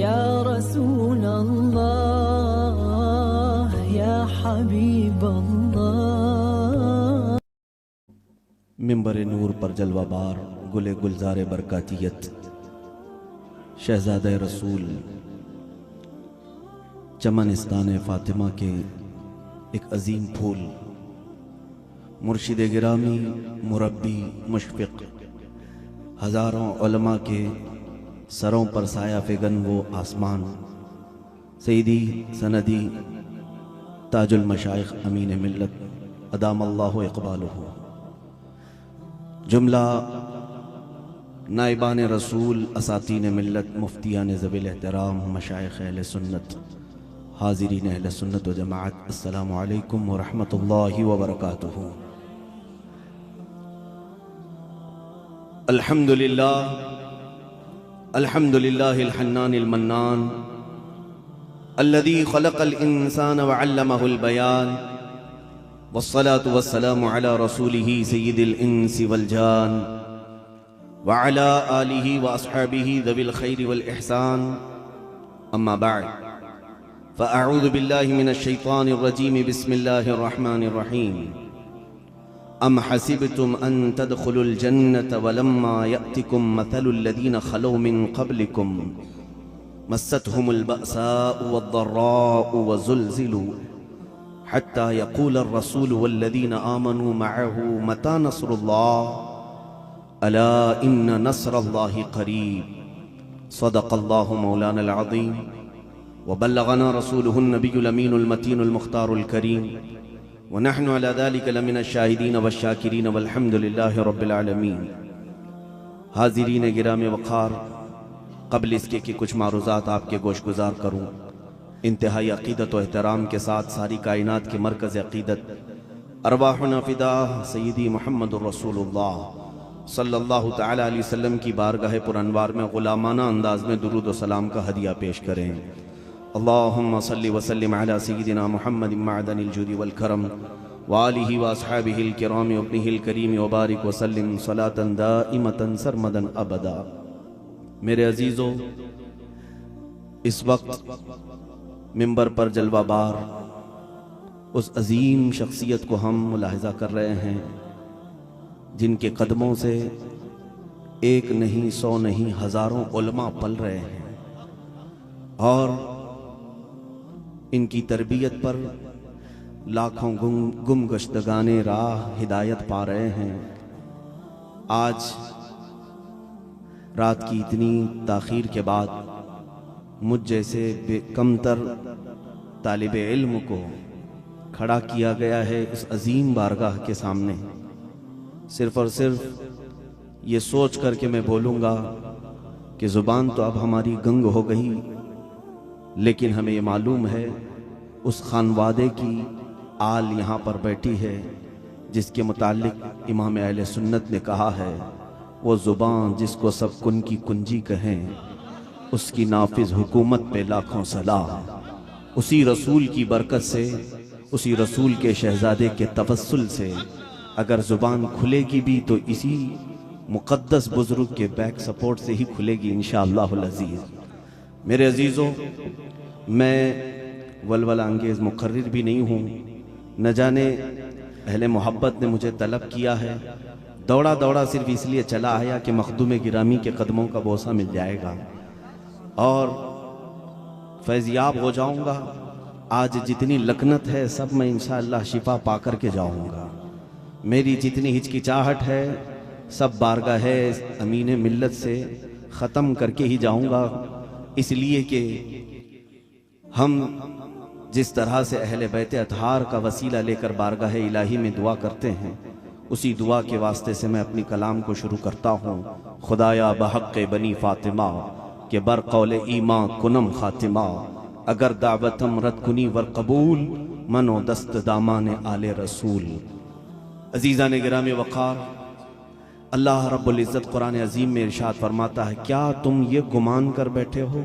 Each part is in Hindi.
या रसूल अल्लाह या हबीब अल्लाह। मिंबर नूर पर जलवाबार गुले गुलजार बरकातियत शहजादा रसूल चमनिस्तान फ़ातिमा के एक अजीम फूल मुर्शिद गिरामी मुरब्बी मुशफ़िक़ हज़ारों उलमा के सरों पर साया फ़िगन वो आसमान सईदी सनदी ताजुल मशाइख़ अमीन मिल्लत अदामल्लाहु इक़बालुहु। जुमला नाइबान रसूल असातीन मिल्लत मुफ्तियान ज़वील एहतराम मशाइख़ अहले सुन्नत हाज़िरीन अहले सुन्नत व जमाअत, अस्सलामु अलैकुम व रहमतुल्लाहि व बरकातुहू। अल्हम्दुलिल्लाह अल्हम्दुलिल्लाहिल हन्नानिल मन्नान अल्लज़ी खलक़ल इंसान व अल्लमहुल बयान वस्सलातु वस्सलामु अला रसूलिही सय्यिदिल इंसी वल जान व अला आलिही व अस्हाबिही ज़विल खैरि वल इहसान, अम्मा बअद फ़अऊज़ु बिल्लाहि मिनश शैतानिर रजीम, बिस्मिल्लाहिर रहमानिर रहीम। अम हसिबतुम अन तदखुलुल जन्नत वलम्मा यअतिकुम मसलुल लज़ीना खलौ मिन क़ब्लिकुम मस्सतहुमुल बअसाउ वद्दर्राउ वज़ुलज़िलू हत्ता यक़ूलर रसूलु वल्लज़ीना आमनू मअहू मता नस्रुल्लाह अला इन्न नस्रल्लाहि क़रीब। सदक़ल्लाहु मौलानल अज़ीम व बल्लगना रसूलुहुन नबियुल अमीनुल मतीनुल मुख्तारुल करीम व नहनु अला ज़ालिका लमिनश शाहिदीन वश्शाकिरीन वल्हम्दुलिल्लाहि रब्बिल आलमीन। हाज़िरीन गिरामी वक़ार, क़ब्ल इसके कि कुछ मारूज़ात आपके गोश गुज़ार करूँ, इंतहाई अक़ीदत व एहतराम के साथ सारी कायनात के मरकज़ अक़ीदत अरवाहुना फ़िदा सय्यदी मुहम्मदुर रसूलुल्लाह सल्लल्लाहु तआला अलैहि वसल्लम की बारगाह पुरअनवार में ग़ुलामाना अंदाज में दुरूद व सलाम का हदिया पेश करें। अल्लाहुम्मा सल्लि व सल्लिम अला सय्यिदिना मुहम्मदिन मअदनिल जुदी वल करम व आलिहि व अस्हाबिहिल किराम व इब्निहिल करीम व बारिक व सल्लिम सलातन दाइमतन सरमदन अबदा। मेरे अजीज़ों, इस वक्त मिंबर पर जलवाबार उस अजीम शख्सियत को हम मुलाहिज़ा कर रहे हैं जिनके कदमों से एक नहीं, 100 नहीं, हज़ारों उलमा पल रहे हैं और इनकी तरबियत पर लाखों गुमगश्तगाने राह हिदायत पा रहे हैं। आज रात की इतनी ताख़ीर के बाद मुझ जैसे बेकमतर तालिब इल्म को खड़ा किया गया है इस अजीम बारगाह के सामने, सिर्फ़ और सिर्फ ये सोच कर के मैं बोलूँगा कि ज़ुबान तो अब हमारी गंग हो गई, लेकिन हमें ये मालूम है उस खानवादे की आल यहाँ पर बैठी है जिसके मुताल्लिक इमाम अहले सुन्नत ने कहा है, वो ज़ुबान जिसको सब कुन की कुंजी कहें उसकी नाफिज हुकूमत पे लाखों सलाम। उसी रसूल की बरकत से, उसी रसूल के शहजादे के तवस्सुल से अगर ज़ुबान खुलेगी भी तो इसी मुक़द्दस बुज़ुर्ग के बैक सपोर्ट से ही खुलेगी इंशाअल्लाहुल अज़ीज़। मेरे अजीज़ों, मैं वलवला अंगेज़ मुक़र्रिर भी नहीं हूँ, न जाने अहले मोहब्बत ने मुझे तलब किया है, दौड़ा दौड़ा सिर्फ इसलिए चला आया कि मखदूम गिरामी के कदमों का बोसा मिल जाएगा और फैज़याब हो जाऊँगा। आज जितनी लकनत है सब मैं इंशाअल्लाह शिफा पा कर के जाऊँगा। मेरी जितनी हिचकिचाहट है सब बारगाह अमीन मिल्लत से ख़त्म करके ही जाऊँगा, इसलिए कि हम जिस तरह से अहले बैत अतहार का वसीला लेकर बारगाह इलाही में दुआ करते हैं, उसी दुआ के वास्ते से मैं अपनी कलाम को शुरू करता हूँ। खुदाया बहक़ बनी फ़ातिमा के बर कौल ईमा कुनम ख़ातिमा, अगर दावतम रद कुनी वर कबूल मनो दस्त दामान आले रसूल। अजीज़ान गिरामी वक़ार, अल्लाह रब्बुल इज़्ज़त कुरान अज़ीम में इरशाद फरमाता है, क्या तुम ये गुमान कर बैठे हो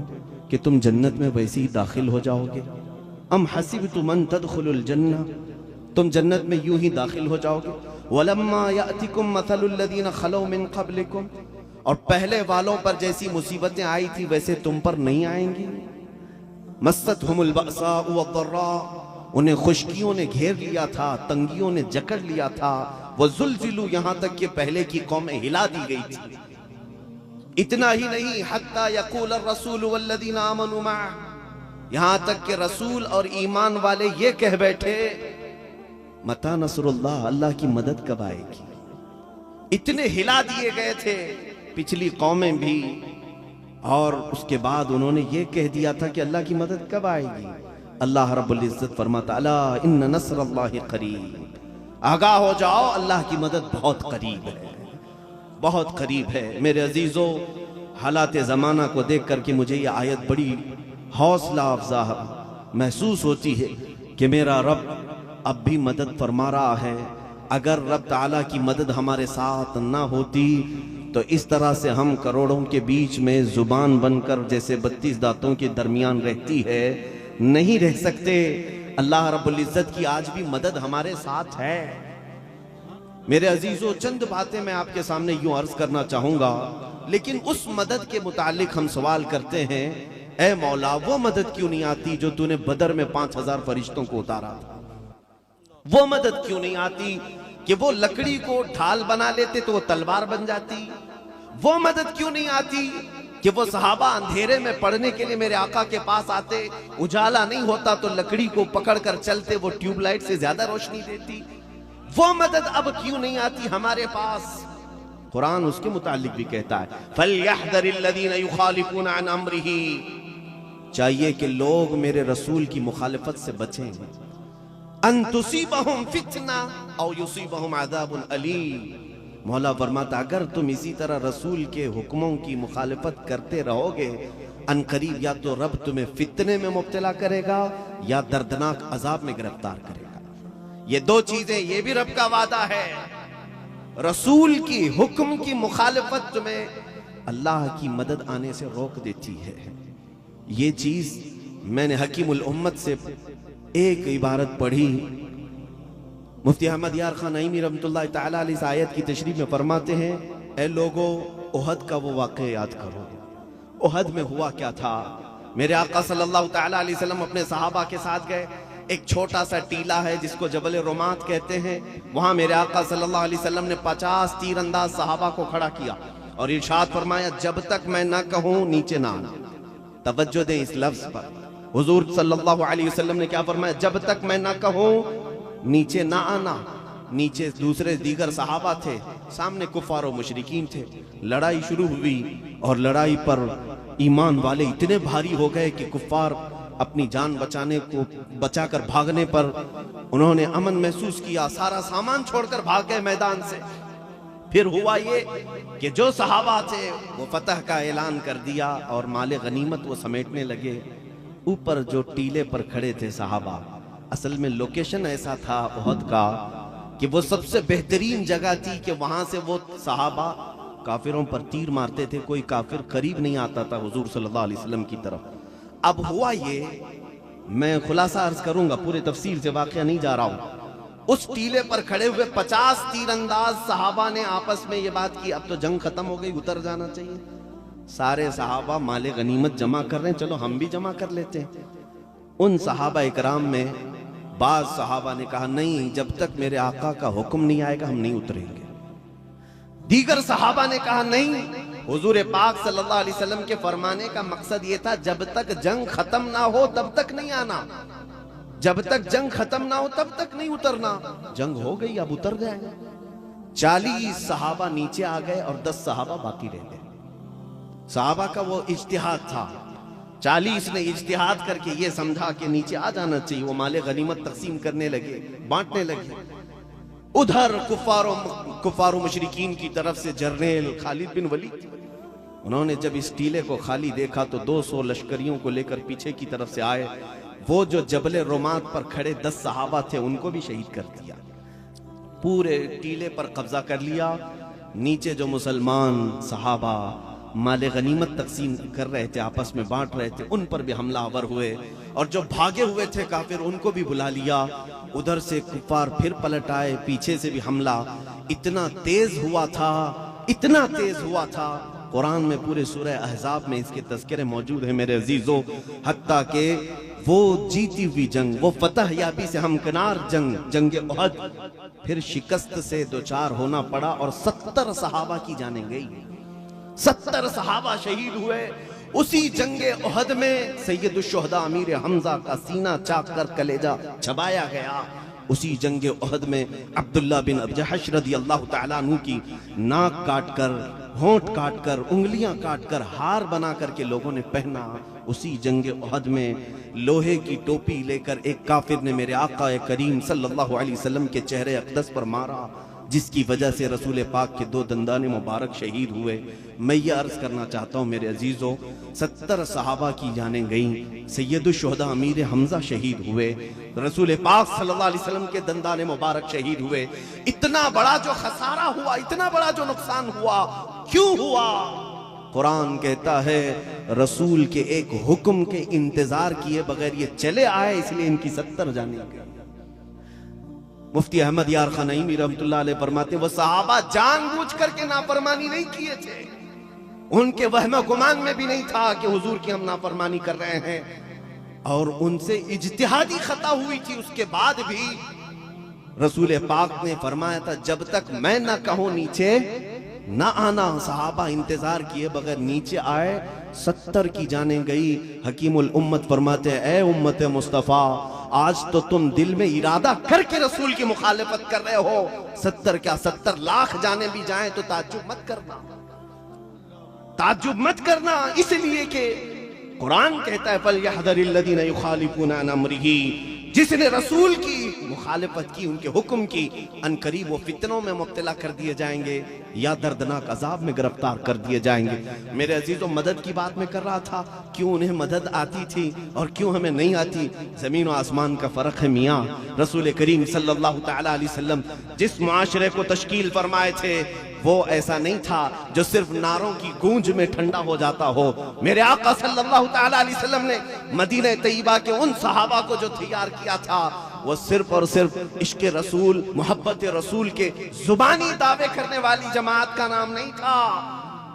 कि तुम जन्नत में वैसे ही दाखिल हो जाओगे? अम हसिबतुम अन तदखुलुल जन्नह, तुम जन्नत में यूं ही दाखिल हो जाओगे। वलम्मा यातिकुम मसलुल लज़ीना खलौ मिन क़ब्लिकुम, और पहले वालों पर जैसी मुसीबतें आई थी वैसे तुम पर नहीं आएंगी। मस्सतहुमुल बअसाउ वद्दर्रा, उन्हें खुशकियों ने घेर लिया था, तंगियों ने जकड़ लिया था। वो जुल्जिलू, यहां तक कि पहले की कौमें हिला दी गई थी। इतना ही नहीं, हत्ता यक़ूल रसूल वल्लज़ीना आमनू मअह, यहां तक कि रसूल और ईमान वाले ये कह बैठे मता नसरुल्लाह, अल्लाह की मदद कब आएगी। इतने हिला दिए गए थे पिछली कौमें भी, और उसके बाद उन्होंने ये कह दिया था कि अल्लाह की मदद कब आएगी। अल्लाह रब्बुल इज्जत फरमाता अला इन्न नस्रल्लाहि करीब, आगाह हो जाओ अल्लाह की मदद बहुत करीब है, बहुत करीब है। मेरे अजीजों, हालात ज़माना को देख करके मुझे ये आयत बड़ी हौसला अफजा महसूस होती है कि मेरा रब अब भी मदद फरमा रहा है। अगर रब ताला की मदद हमारे साथ ना होती तो इस तरह से हम करोड़ों के बीच में जुबान बनकर जैसे 32 दांतों के दरमियान रहती है नहीं रह सकते। अल्लाह रब्बुल इज्जत की आज भी मदद हमारे साथ है। मेरे अजीजों, चंद बातें मैं आपके सामने यूं अर्ज करना चाहूंगा, लेकिन उस मदद के मुतालिक हम सवाल करते हैं, ऐ मौला वो मदद क्यों नहीं आती जो तूने बदर में 5000 फरिश्तों को उतारा था। वो मदद क्यों नहीं आती कि वो लकड़ी को ढाल बना लेते तो वो तलवार बन जाती। वो मदद क्यों नहीं आती कि वो सहाबा अंधेरे में पढ़ने के लिए मेरे आका के पास आते, उजाला नहीं होता तो लकड़ी को पकड़कर चलते, वो ट्यूबलाइट से ज्यादा रोशनी देती। वो मदद अब क्यों नहीं आती हमारे पास। कुरान उसके मुतालिक भी कहता है फलयहदरिल्लज़ीना युखालिफूना अन अम्रिही, चाहिए कि लोग मेरे रसूल की मुखालिफत से बचें। अन तुसीबहुम फितना औ युसीबहुम अज़ाबुन अलीम, मौला फरमाता अगर तुम इसी तरह रसूल के हुक्मों की मुखालिफत करते रहोगे, अनकरीब या तो रब तुम्हें फितने में मुब्तला करेगा या दर्दनाक अजाब में गिरफ्तार करेगा। ये दो चीजें, ये भी रब का वादा है। रसूल की हुक्म की मुखालिफत तुम्हें अल्लाह की मदद आने से रोक देती है। ये चीज मैंने हकीमुल उम्मत से एक इबारत पढ़ी, मुफ्ती अहमद यार खान नईमी रहमतुल्लाह तआला अलैह इस आयत की तशरीह में फरमाते हैं, ए लोगो ओहद का वो वाक़या याद करो। ओहद में हुआ क्या था। मेरे आका सल्लल्लाहु तआला अलैहि वसल्लम अपने सहाबा के साथ गए। एक छोटा सा टीला है जिसको जबल रोमात कहते हैं, वहां मेरे आका सल्लल्लाहु अलैहि वसल्लम ने 50 तीरंदाज सहाबा को खड़ा किया और इरशाद फरमाया जब तक मैं ना कहूं नीचे ना आना। तवज्जो दें इस लफ्ज पर, हुजूर सल्लल्लाहु अलैहि वसल्लम ने क्या फरमाया, जब तक मैं ना कहूं नीचे ना आना। नीचे दूसरे दीगर सहाबा थे, सामने कुफार और मुशरिकीन थे। लड़ाई शुरू हुई और लड़ाई पर ईमान वाले इतने भारी हो गए कि कुफार अपनी जान बचाकर भागने पर उन्होंने अमन महसूस किया, सारा सामान छोड़कर भाग गए मैदान से। फिर हुआ ये कि जो सहाबा थे वो फतह का ऐलान कर दिया और माले गनीमत वो समेटने लगे। ऊपर जो टीले पर खड़े थे सहाबा, असल में लोकेशन ऐसा था ओहद का कि वो सबसे बेहतरीन जगह थी कि वहां से वो सहाबा काफिरों पर तीर मारते थे, कोई काफिर करीब नहीं आता था हुजूर सल्लल्लाहु अलैहि वसल्लम की तरफ। अब हुआ ये, मैं खुलासा अर्ज करूंगा, पूरे तफसील से वाकया नहीं जा रहा हूं। उस टीले पर खड़े हुए 50 तीरंदाज सहाबा ने आपस में ये बात की, अब तो जंग खत्म हो गई, उतर जाना चाहिए। सारे सहाबा माले गनीमत जमा कर रहे हैं, चलो हम भी जमा कर लेते हैं। उन सहाबा इकराम में बाज सहाबा ने कहा नहीं, जब तक मेरे आका का हुक्म नहीं आएगा हम नहीं उतरेंगे। दीगर सहाबा ने कहा नहीं, हुजूर पाक सल्लल्लाहु अलैहि वसल्लम के फरमाने का मकसद ये था जब तक जंग खत्म ना हो तब तक नहीं आना, जब तक जंग खत्म ना हो तब तक नहीं उतरना। जंग हो गई, अब उतर जाएंगे। 40 सहाबा नीचे आ गए और 10 सहाबा बाकी रह गए। सहाबा का वो इज्तिहाद था, 40 ने इज्तिहाद करके ये समझा कि नीचे आ जाना चाहिए। वो माले गनीमत तकसीम करने लगे, बांटने लगे। उधर कुफारो मुशरिकीन की तरफ से जर्नेल खालिद बिन वलीद, उन्होंने जब इस टीले को खाली देखा तो 200 लश्करियों को लेकर पीछे की तरफ से आए। वो जो जबल रोमात पर खड़े 10 सहाबा थे उनको भी शहीद कर दिया, पूरे टीले पर कब्जा कर लिया। नीचे जो मुसलमान सहाबा माले गनीमत तकसीम कर रहे थे, आपस में बांट रहे थे, उन पर भी हमलावर हुए और जो भागे हुए थे काफिर उनको भी बुला लिया। उधर से कुफार फिर पलट आए, पीछे से भी हमला इतना तेज हुआ था, इतना तेज हुआ था कुरान में पूरे सूरह अहज़ाब में इसके तज़किरे मौजूद है मेरे अजीजों। हत्ता के वो जीती हुई जंग, वो फतह याबी से हमकिनार जंग, जंग उहद, फिर शिकस्त से दो चार होना पड़ा और 70 सहाबा की जानें गई, 70 सहाबा शहीद हुए। उसी जंगे उहद में सैयदुश्शुहदा अमीर हमजा का सीना चाक कर कलेजा चबाया गया। उसी जंगे उहद में अब्दुल्ला बिन अबी जहश रदियल्लाहु तआला अन्हु की नाक काट कर, होंठ काट कर, उंगलियां काट कर हार बना करके लोगों ने पहना। उसी जंगे उहद में लोहे की टोपी लेकर एक काफिर ने मेरे आका करीम सल्लल्लाहु अलैहि वसल्लम के चेहरे अक़दस पर मारा, जिसकी वजह से रसूल पाक के 2 दंदाने मुबारक शहीद हुए। मैं ये अर्ज करना चाहता हूँ मेरे अजीजों, 70 सहाबा की जानें गईं, सैयदुश्शुहदा अमीर हमजा शहीद हुए, रसूल पाक सल्लल्लाहु अलैहि वसल्लम के दंदाने मुबारक शहीद हुए। इतना बड़ा जो खसारा हुआ, इतना बड़ा जो नुकसान हुआ, क्यों हुआ? कुरान कहता है रसूल के एक हुक्म के इंतजार किए बगैर ये चले आए, इसलिए इनकी 70 जानें गई। मुफ्ती अहमद यार खान नईमी रहमतुल्लाह अलैह फरमाते वो सहाबा जानबूझ करके नाफरमानी नहीं किए थे, उनके वहम गुमान में भी नहीं था कि हुजूर की हम नाफरमानी कर रहे हैं, और उनसे इज्तिहादी खता हुई थी। उसके बाद भी रसूल पाक ने फरमाया था जब तक मैं ना कहूं नीचे ना आना। सहाबा इंतजार किए बगैर नीचे आए, 70 की जानें गई। हकीमुल उम्मत फरमाते हैं ए उम्मत मुस्तफा, आज तो तुम दिल में इरादा करके रसूल की मुखालिफत कर रहे हो, 70 क्या 70 लाख जाने भी जाएं तो ताज्जुब मत करना, ताज्जुब मत करना। इसलिए कि कुरान कहता है फलयहज़रिल्लज़ीना युखालिफूना अन अम्रिही, जिसने रसूल की मुखालिफत की, उनके हुक्म की, अनकरीब वो फितनों में मुब्तला कर दिए जाएंगे या दर्दनाक अजाब में गिरफ्तार कर दिए जाएंगे। मेरे अजीजों, मदद की बात मैं कर रहा था, क्यों उन्हें मदद आती थी और क्यों हमें नहीं आती। जमीन और आसमान का फर्क है मियाँ। रसूल करीम सल्लल्लाहु तआला अलैहि वसल्लम जिस मुआशरे को तश्कील फरमाए थे वो ऐसा नहीं था जो सिर्फ नारों की गूंज में ठंडा हो जाता हो। मेरे आका सल्लल्लाहु तआला अलैहि वसल्लम ने मदीना तैयबा के उन सहाबा को जो तैयार किया था वो सिर्फ और सिर्फ इश्क रसूल, मोहब्बत रसूल के जुबानी दावे करने वाली जमात का नाम नहीं था।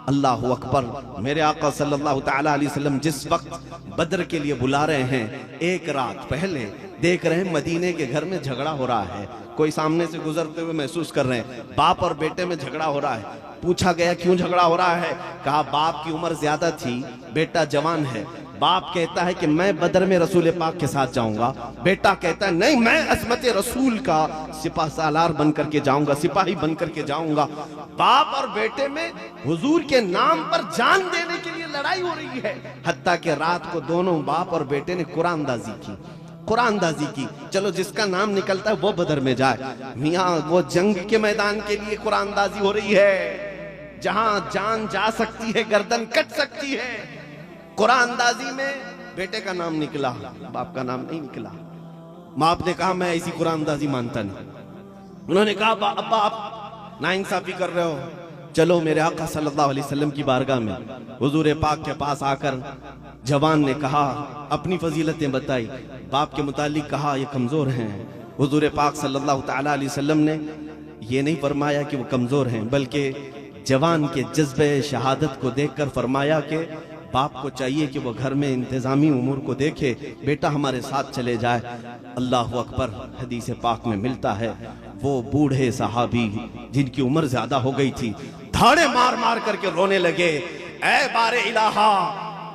अल्लाह अकबर। मेरे आका सल्लल्लाहु तआला अलैहि वसल्लम जिस वक्त बद्र के लिए बुला रहे हैं, एक रात पहले देख रहे हैं मदीने के घर में झगड़ा हो रहा है। कोई सामने से गुजरते हुए महसूस कर रहे हैं बाप और बेटे में झगड़ा हो रहा है। पूछा गया क्यों झगड़ा हो रहा है? कहा बाप की उम्र ज्यादा थी, बेटा जवान है। बाप कहता है कि मैं बदर में रसूल पाक के साथ जाऊंगा, बेटा कहता है नहीं, मैं अज़मत रसूल का सिपा सालार बन करके जाऊंगा, सिपाही बन करके जाऊंगा। बाप और बेटे में हुजूर के नाम पर जान देने के लिए लड़ाई हो रही है। हत्ता के रात को दोनों बाप और बेटे ने कुरानदाजी की, कुरानदाजी की। चलो जिसका नाम निकलता है वो बदर में जाए। मियाँ वो जंग के मैदान के लिए कुरानदाजी हो रही है, जहां जान जा सकती है, गर्दन कट सकती है। कुरानदाजी में बेटे का नाम निकला, बाप का नाम नहीं निकला। बाप ने कहा मैं ऐसी कुरानदाजी मानता नहीं। उन्होंने कहा अब्बा आप नाइंसाफी कर रहे हो। चलो मेरे आका सल्लल्लाहु अलैहि वसल्लम की बारगाह में हुजूर पाक के पास आकर जवान ने कहा, अपनी फजीलतें बताई, बाप के मुतालिक कहा ये कमजोर हैं। हुजूर पाक सल्लल्लाहु तआला अलैहि वसल्लम ने ये नहीं फरमाया कि वो कमजोर हैं, बल्कि जवान के जज्बे शहादत को देखकर फरमाया कि बाप को चाहिए कि वो घर में इंतजामी उमूर को देखे, बेटा हमारे साथ चले जाए। अल्लाह अकबर। हदीस पाक में मिलता है वो बूढ़े सहाबी जिनकी उम्र ज्यादा हो गई थी, धाड़े मार मार करके रोने लगे, ऐ बारे इलाहा,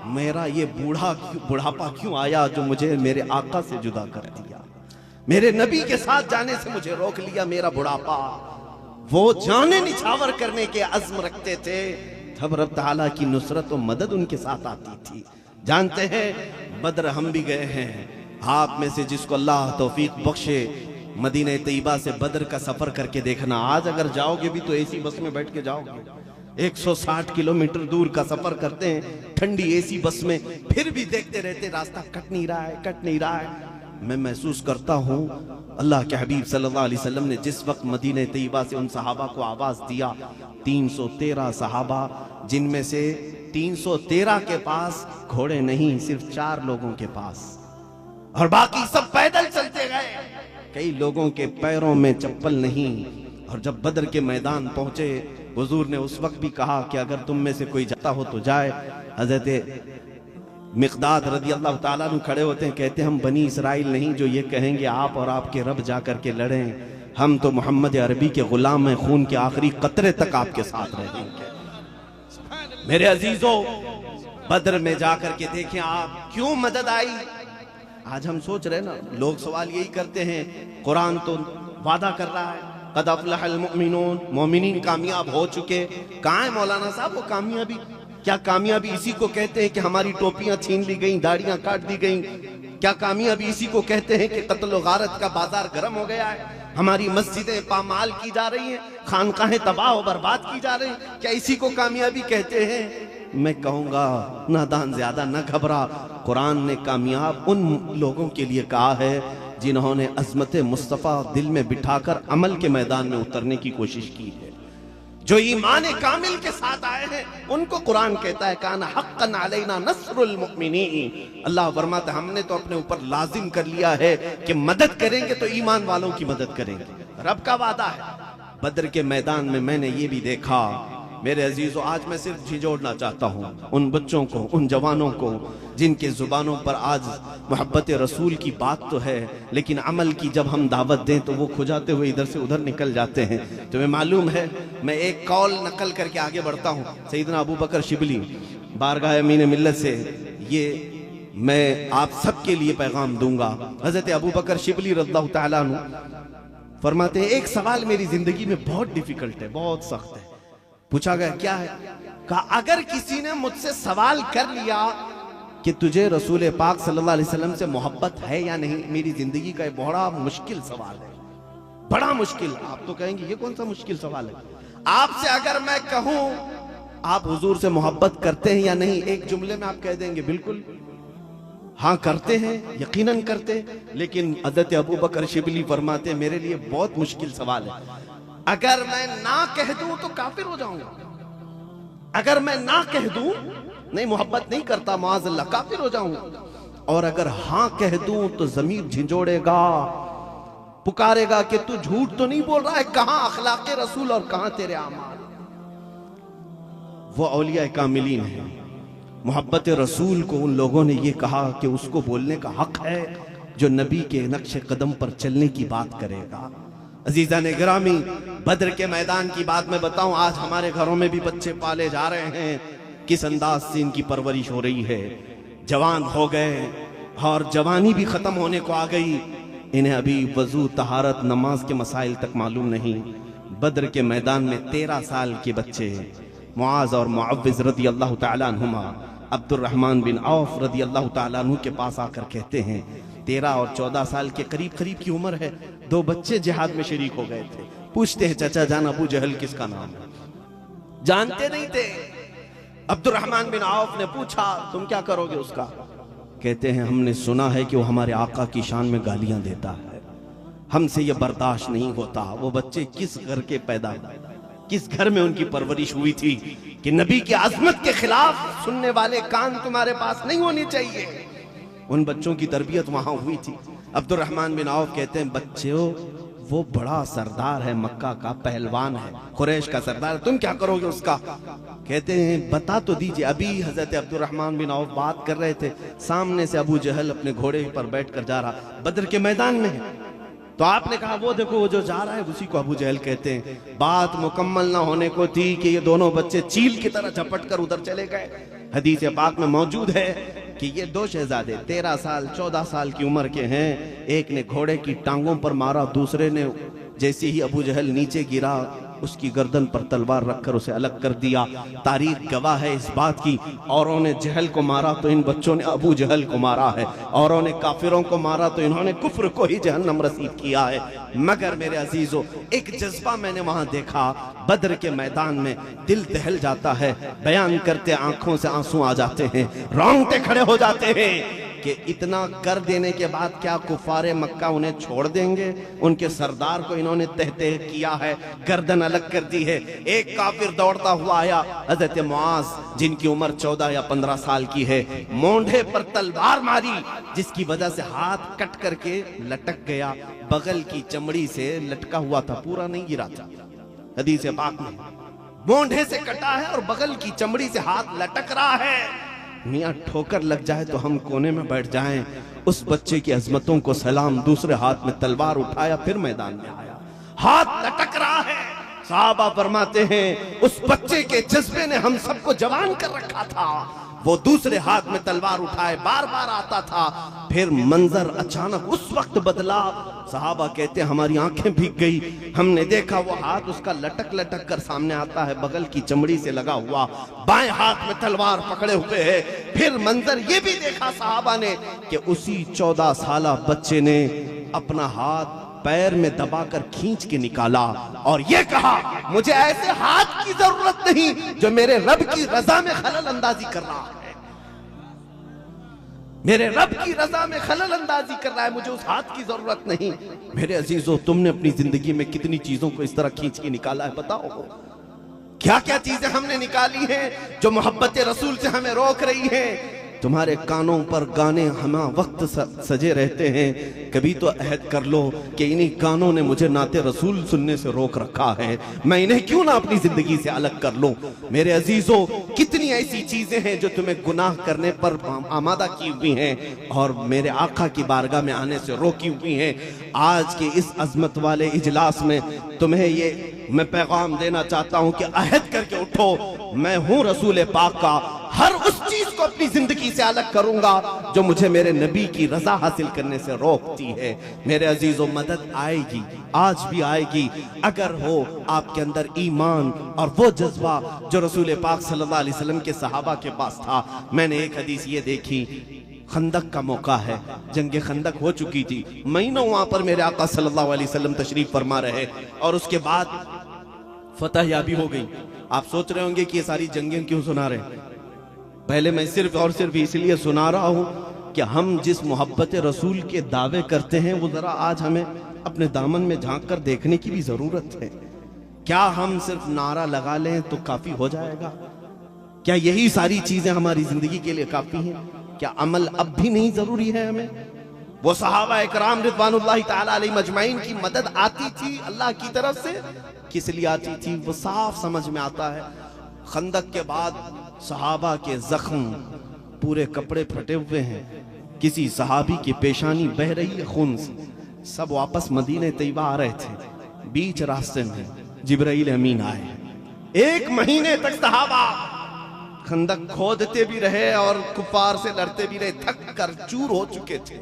मेरा ये बुढ़ापा क्यों आया जो मुझे मेरे आका से जुदा कर दिया, मेरे नबी के साथ जाने से मुझे रोक लिया, मेरा बुढ़ापा। वो जाने निछावर करने के अज़्म रखते थे, तब रब ताला की नुसरत और मदद उनके साथ आती थी। जानते हैं बद्र हम भी गए हैं, आप में से जिसको अल्लाह तौफीक बख्शे मदीना तैयबा से बद्र का सफर करके देखना। आज अगर जाओगे भी तो एसी बस में बैठ के जाओगे, 160 किलोमीटर दूर का सफर करते हैं ठंडी एसी बस में, फिर भी देखते रहते रास्ता कट नहीं रहा है, कट नहीं रहा है। मैं महसूस करता हूँ अल्लाह के हबीब सल्लल्लाहु अलैहि वसल्लम ने जिस वक्त मदीना तैयबा से उन सहाबा को आवाज दिया, 313 सहाबा, जिनमें से 313 के पास घोड़े नहीं, सिर्फ 4 लोगों के पास, और बाकी सब पैदल चलते गए। कई लोगों के पैरों में चप्पल नहीं। और जब बद्र के मैदान पहुंचे हुजूर ने उस वक्त भी कहा कि अगर तुम में से कोई जाता हो तो जाए। हजरत मिक़दाद रज़ी अल्लाह ताला अन्हु खड़े होते हैं, कहते हैं हम बनी इसराइल नहीं जो ये कहेंगे आप और आपके रब जा करके लड़ें, हम तो मोहम्मद अरबी के गुलाम हैं, खून के आखिरी कतरे तक आपके साथ रहेंगे। मेरे अजीजों, बद्र में जाकर के देखें आप क्यों मदद आई। आज हम सोच रहे ना, लोग सवाल यही करते हैं, कुरान तो वादा कर रहा है क़द अफ़लहल मुमिनून, मोमिनीन कामयाब हो चुके। कहाँ है मौलाना साहब वो कामयाबी? क्या कामयाबी इसी को कहते हैं कि हमारी टोपियां छीन ली गई, दाढ़ियां काट दी गई? क्या कामयाबी इसी को कहते हैं कि कत्ल गारत का बाजार गर्म हो गया है, हमारी मस्जिदें पामाल की जा रही हैं, खानकाहें तबाह और बर्बाद की जा रही हैं? क्या इसी को कामयाबी कहते हैं? मैं कहूंगा नादान ज्यादा न घबरा। कुरान ने कामयाब उन लोगों के लिए कहा है जिन्होंने अज़मत मुस्तफ़ा दिल में बिठाकर अमल के मैदान में उतरने की कोशिश की है, जो ईमान कामिल के साथ आए हैं। उनको कुरान कहता है काना हक्कन अलैना नस्रुल मुमिनीन। अल्लाह फरमाता है हमने तो अपने ऊपर लाजिम कर लिया है कि मदद करेंगे तो ईमान वालों की मदद करेंगे। रब का वादा है। बद्र के मैदान में मैंने ये भी देखा मेरे अजीजों, आज मैं सिर्फ झिझोड़ना चाहता हूँ उन बच्चों को, उन जवानों को जिनके जुबानों पर आज मोहब्बत रसूल की बात तो है, लेकिन अमल की जब हम दावत दें तो वो खुजाते हुए इधर से उधर निकल जाते हैं। तुम्हें मालूम है, मैं एक कौल नकल करके आगे बढ़ता हूँ सैयदना अबू बकर शिबली बारगाह अमीन मिल्लत से, ये मैं आप सबके लिए पैगाम दूंगा। हजरत अबू बकर शिबली रज़ियल्लाहु ताला अन्हु फरमाते हैं एक सवाल मेरी जिंदगी में बहुत डिफिकल्ट है, बहुत सख्त है। पूछा गया क्या है? कहा अगर किसी ने मुझसे सवाल कर लिया कि तुझे रसूल पाक सल्लल्लाहु अलैहि वसल्लम से मोहब्बत है या नहीं, मेरी जिंदगी का एक बड़ा मुश्किल सवाल है, बड़ा मुश्किल। आप तो कहेंगे ये कौन सा मुश्किल सवाल है? आपसे अगर मैं कहूं आप हुजूर से मोहब्बत करते हैं या नहीं, एक जुमले में आप कह देंगे बिल्कुल हाँ करते हैं, यकीनन करते हैं। लेकिन हज़रत अबू बकर शिबली फरमाते मेरे लिए बहुत मुश्किल सवाल है। अगर मैं ना कह दूं तो काफिर हो जाऊंगा, अगर मैं ना कह दूं नहीं मोहब्बत नहीं करता माज़अल्लाह, काफिर हो जाऊंगा, और अगर हाँ कह दूं तो ज़मीर झिंझोड़ेगा, पुकारेगा कि तू झूठ तो नहीं बोल रहा है, कहां अखलाक़े रसूल और कहां तेरे आमाल। वो औलिया कामिलीन है। मोहब्बत रसूल को उन लोगों ने ये कहा कि उसको बोलने का हक है जो नबी के नक्शे कदम पर चलने की बात करेगा। अजीजा ने गिरामी, बद्र के मैदान की बात मैं बताऊं, आज हमारे घरों में भी बच्चे पाले जा रहे हैं, किस अंदाज से इनकी परवरिश हो रही है। जवान हो गए और जवानी भी खत्म होने को आ गई, इन्हें अभी वजू तहारत नमाज के मसाइल तक मालूम नहीं। बद्र के मैदान में 13 साल के बच्चे मुआज और मुअव्विज रज़ी अल्लाह ताला अन्हुमा अब्दुर्रहमान बिन औफ रज़ी अल्लाह ताला अन्हु के पास आकर कहते हैं 13 और 14 साल के करीब करीब की उम्र है, 2 बच्चे जिहाद में शरीक हो गए थे। पूछते हैं चाचा जान अबू जहल किसका नाम है? जानते नहीं थे। अब्दुर्रहमान बिन औफ ने पूछा तुम क्या करोगे उसका? कहते हैं हमने सुना है कि वो हमारे आका की शान में गालियां देता है, हमसे ये बर्दाश्त नहीं होता। वो बच्चे किस घर के पैदा हुए, किस घर में उनकी परवरिश हुई थी कि नबी की आजमत के खिलाफ सुनने वाले कान तुम्हारे पास नहीं होनी चाहिए। उन बच्चों की तरबियत वहां हुई थी। अब्दुर्रहमान बिन औफ कहते हैं बच्चों वो बड़ा सरदार है, मक्का का पहलवान है, कुरैश का सरदार, तुम क्या करोगे उसका? कहते हैं बता तो दीजिए। अभी हजरत अब्दुर्रहमान बिन औफ बात कर रहे थे, सामने से अबू जहल अपने घोड़े पर बैठकर जा रहा, बद्र के मैदान में है। तो आपने कहा वो देखो वो जो जा रहा है उसी को अबू जहल कहते हैं। बात मुकम्मल ना होने को थी कि ये दोनों बच्चे चील की तरह झपट कर उधर चले गए। हदीस पाक में मौजूद है कि ये 2 शहजादे 13 साल 14 साल की उम्र के हैं। एक ने घोड़े की टांगों पर मारा, दूसरे ने जैसे ही अबू जहल नीचे गिरा उसकी गर्दन पर तलवार रखकर उसे अलग कर दिया। तारीख गवाह है इस बात की, औरों ने जहल को मारा तो इन बच्चों ने अबू जहल को मारा है, औरों ने काफिरों को मारा तो इन्होंने कुफ्र को ही जहन्नम रसीद किया है। मगर मेरे अजीजों एक जज्बा मैंने वहां देखा, बद्र के मैदान में दिल दहल जाता है, बयान करते आंखों से आंसू आ जाते हैं, रोंगटे खड़े हो जाते हैं कि इतना कर देने के बाद क्या कुफारे मक्का उन्हें छोड़ देंगे? उनके सरदार को इन्होंने तहते किया है, गर्दन अलग कर दी है। एक काफिर दौड़ता हुआ आया, हजरत मुआज जिनकी उम्र 14 या 15 साल की है, मोंढे पर तलवार मारी जिसकी वजह से हाथ कट करके लटक गया, बगल की चमड़ी से लटका हुआ था, पूरा नहीं गिरा था। हदीस पाक में मोंढे से कटा है और बगल की चमड़ी से हाथ लटक रहा है। मियाँ ठोकर लग जाए तो हम कोने में बैठ जाएं। उस बच्चे की अजमतों को सलाम, दूसरे हाथ में तलवार उठाया, फिर मैदान में आया, हाथ लटक रहा है। साहबा फरमाते हैं उस बच्चे के जज्बे ने हम सबको जवान कर रखा था। वो दूसरे हाथ में तलवार उठाए बार बार आता था। फिर मंजर अचानक उस वक्त बदला। साहबा कहते हैं हमारी आंखें भीग गई। हमने देखा वो हाथ उसका लटक लटक कर सामने आता है, बगल की चमड़ी से लगा हुआ, बाएं हाथ में तलवार पकड़े हुए है। फिर मंजर ये भी देखा साहबा ने कि उसी 14 साल बच्चे ने अपना हाथ पैर में दबाकर खींच के निकाला और ये कहा मुझे ऐसे हाथ की जरूरत नहीं जो मेरे रब की रजा में खलल अंदाजी कर रहा है। मेरे रब की रजा में खलल अंदाजी कर रहा है, मुझे उस हाथ की जरूरत नहीं। मेरे अजीजों, तुमने अपनी जिंदगी में कितनी चीजों को इस तरह खींच के निकाला है, बताओ। क्या क्या चीजें हमने निकाली हैं जो मोहब्बत रसूल से हमें रोक रही हैं। तुम्हारे कानों पर गाने हम वक्त सजे रहते हैं। कभी तो अहद कर लो कि इन्हीं गानों ने मुझे नाते रसूल सुनने से रोक रखा है, मैं इन्हें क्यों ना अपनी जिंदगी से अलग कर लूं। मेरे अजीजों, कितनी ऐसी चीजें हैं जो तुम्हें गुनाह करने पर आमादा की हुई हैं और मेरे आका की बारगाह में आने से रोकी हुई हैं। आज के इस अजमत वाले इजलास में तुम्हें ये मैं पैगाम देना चाहता हूं कि अहद करके उठो, मैं हूं रसूल पाक का, हर उस चीज को अपनी जिंदगी से अलग करूंगा जो मुझे मेरे नबी की रजा हासिल करने से रोकती है। मेरे अजीजों, मदद आएगी, आज भी आएगी, अगर हो आपके अंदर ईमान और वो जज्बा जो रसूल पाक सल्लल्लाहु अलैहि वसल्लम के सहाबा के पास था। मैंने एक हदीस ये देखी, खंदक का मौका है, जंगे खंदक हो चुकी थी, महीनों वहां पर मेरे आका सल्लल्लाहु अलैहि वसल्लम तशरीफ फरमा रहे और उसके बाद फतह याबी हो गई। आप सोच रहे होंगे कि ये सारी जंगें क्यों सुना रहे। पहले मैं सिर्फ और सिर्फ इसलिए सुना रहा हूं कि हम जिस मोहब्बत रसूल के दावे करते हैं वो जरा आज हमें अपने दामन में झांक कर देखने की भी जरूरत है। क्या हम सिर्फ नारा लगा लें तो काफी हो जाएगा? क्या यही सारी चीजें हमारी जिंदगी के लिए काफी हैं? क्या अमल अब भी नहीं जरूरी है हमें? वो सहाबा इकराम रिज़वानुल्लाहि ताला अलैहिम अजमाइन की मदद आती थी अल्लाह की तरफ से, किस लिए आती थी वो साफ समझ में आता है। खंदक के बाद सहाबा के जख्म, पूरे कपड़े फटे हुए हैं, किसी सहाबी की पेशानी बह रही है खून से, सब वापस मदीने तैयबा आ रहे थे। बीच रास्ते में जिब्राइल अमीन आए। 1 महीने तक सहाबा खंदक खोदते भी रहे और कुफार से लड़ते भी रहे, थक कर चूर हो चुके थे।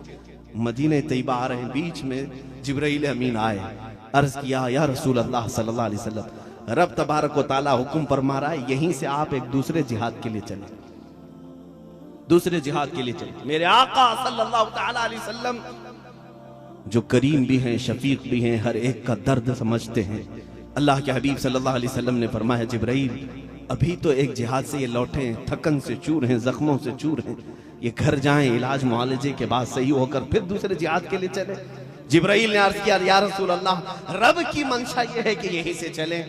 मदीने तैयबा आ रहे, बीच में जिब्राइल अमीन आए, अर्ज किया या रसूल अल्लाह सल्लल्लाहु अलैहि वसल्लम, रब तबारक व तआला हुक्म फरमा रहा है यहीं से आप एक दूसरे जिहाद के लिए चले, दूसरे जिहाद के लिए चले। मेरे आका सल्लल्लाहु तआला अलैहि वसल्लम जो करीम भी हैं, शफीक भी हैं, हर एक का दर्द समझते हैं। अल्लाह के हबीब सल्लल्लाहु अलैहि वसल्लम ने फरमाया जिब्राइल अभी तो एक जिहाद से ये लौटे, थकन से चूर हैं, जख्मों से चूर हैं, ये घर जाएं, इलाज मुआलजे के बाद सही होकर फिर दूसरे जिहाद के लिए चले। जिब्राइल ने अर्ज किया या रसूल अल्लाह, रब की मंशा ये है कि यहीं से चलें।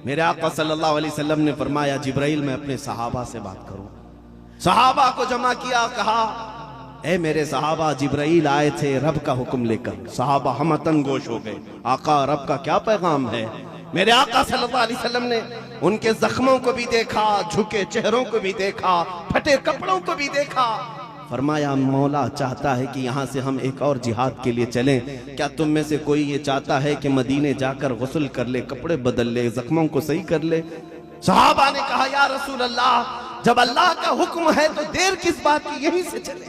मेरे आका सल्लल्लाहु अलैहि वसल्लम ने फरमाया जिब्राइल मैं अपने सहाबा से बात करूं। सहाबा को जमा किया, कहा ए मेरे सहाबा, जिब्राइल आए थे रब का हुक्म लेकर। सहाबा हमतन गोश हो गए, आका रब का क्या पैगाम है। मेरे आका सल्लल्लाहु अलैहि वसल्लम ने उनके जख्मों को भी देखा, झुके चेहरों को भी देखा, फटे कपड़ों को भी देखा। फरमाया मौला चाहता है कि यहाँ से हम एक और जिहाद के लिए चलें, क्या तुम में से कोई ये चाहता है कि मदीने जाकर गुस्ल कर ले, कपड़े बदल ले, जख्मों को सही कर ले। सहाबा ने कहा या रसूल अल्लाह, जब अल्लाह का हुक्म है तो देर किस बात की, यहीं से चलें।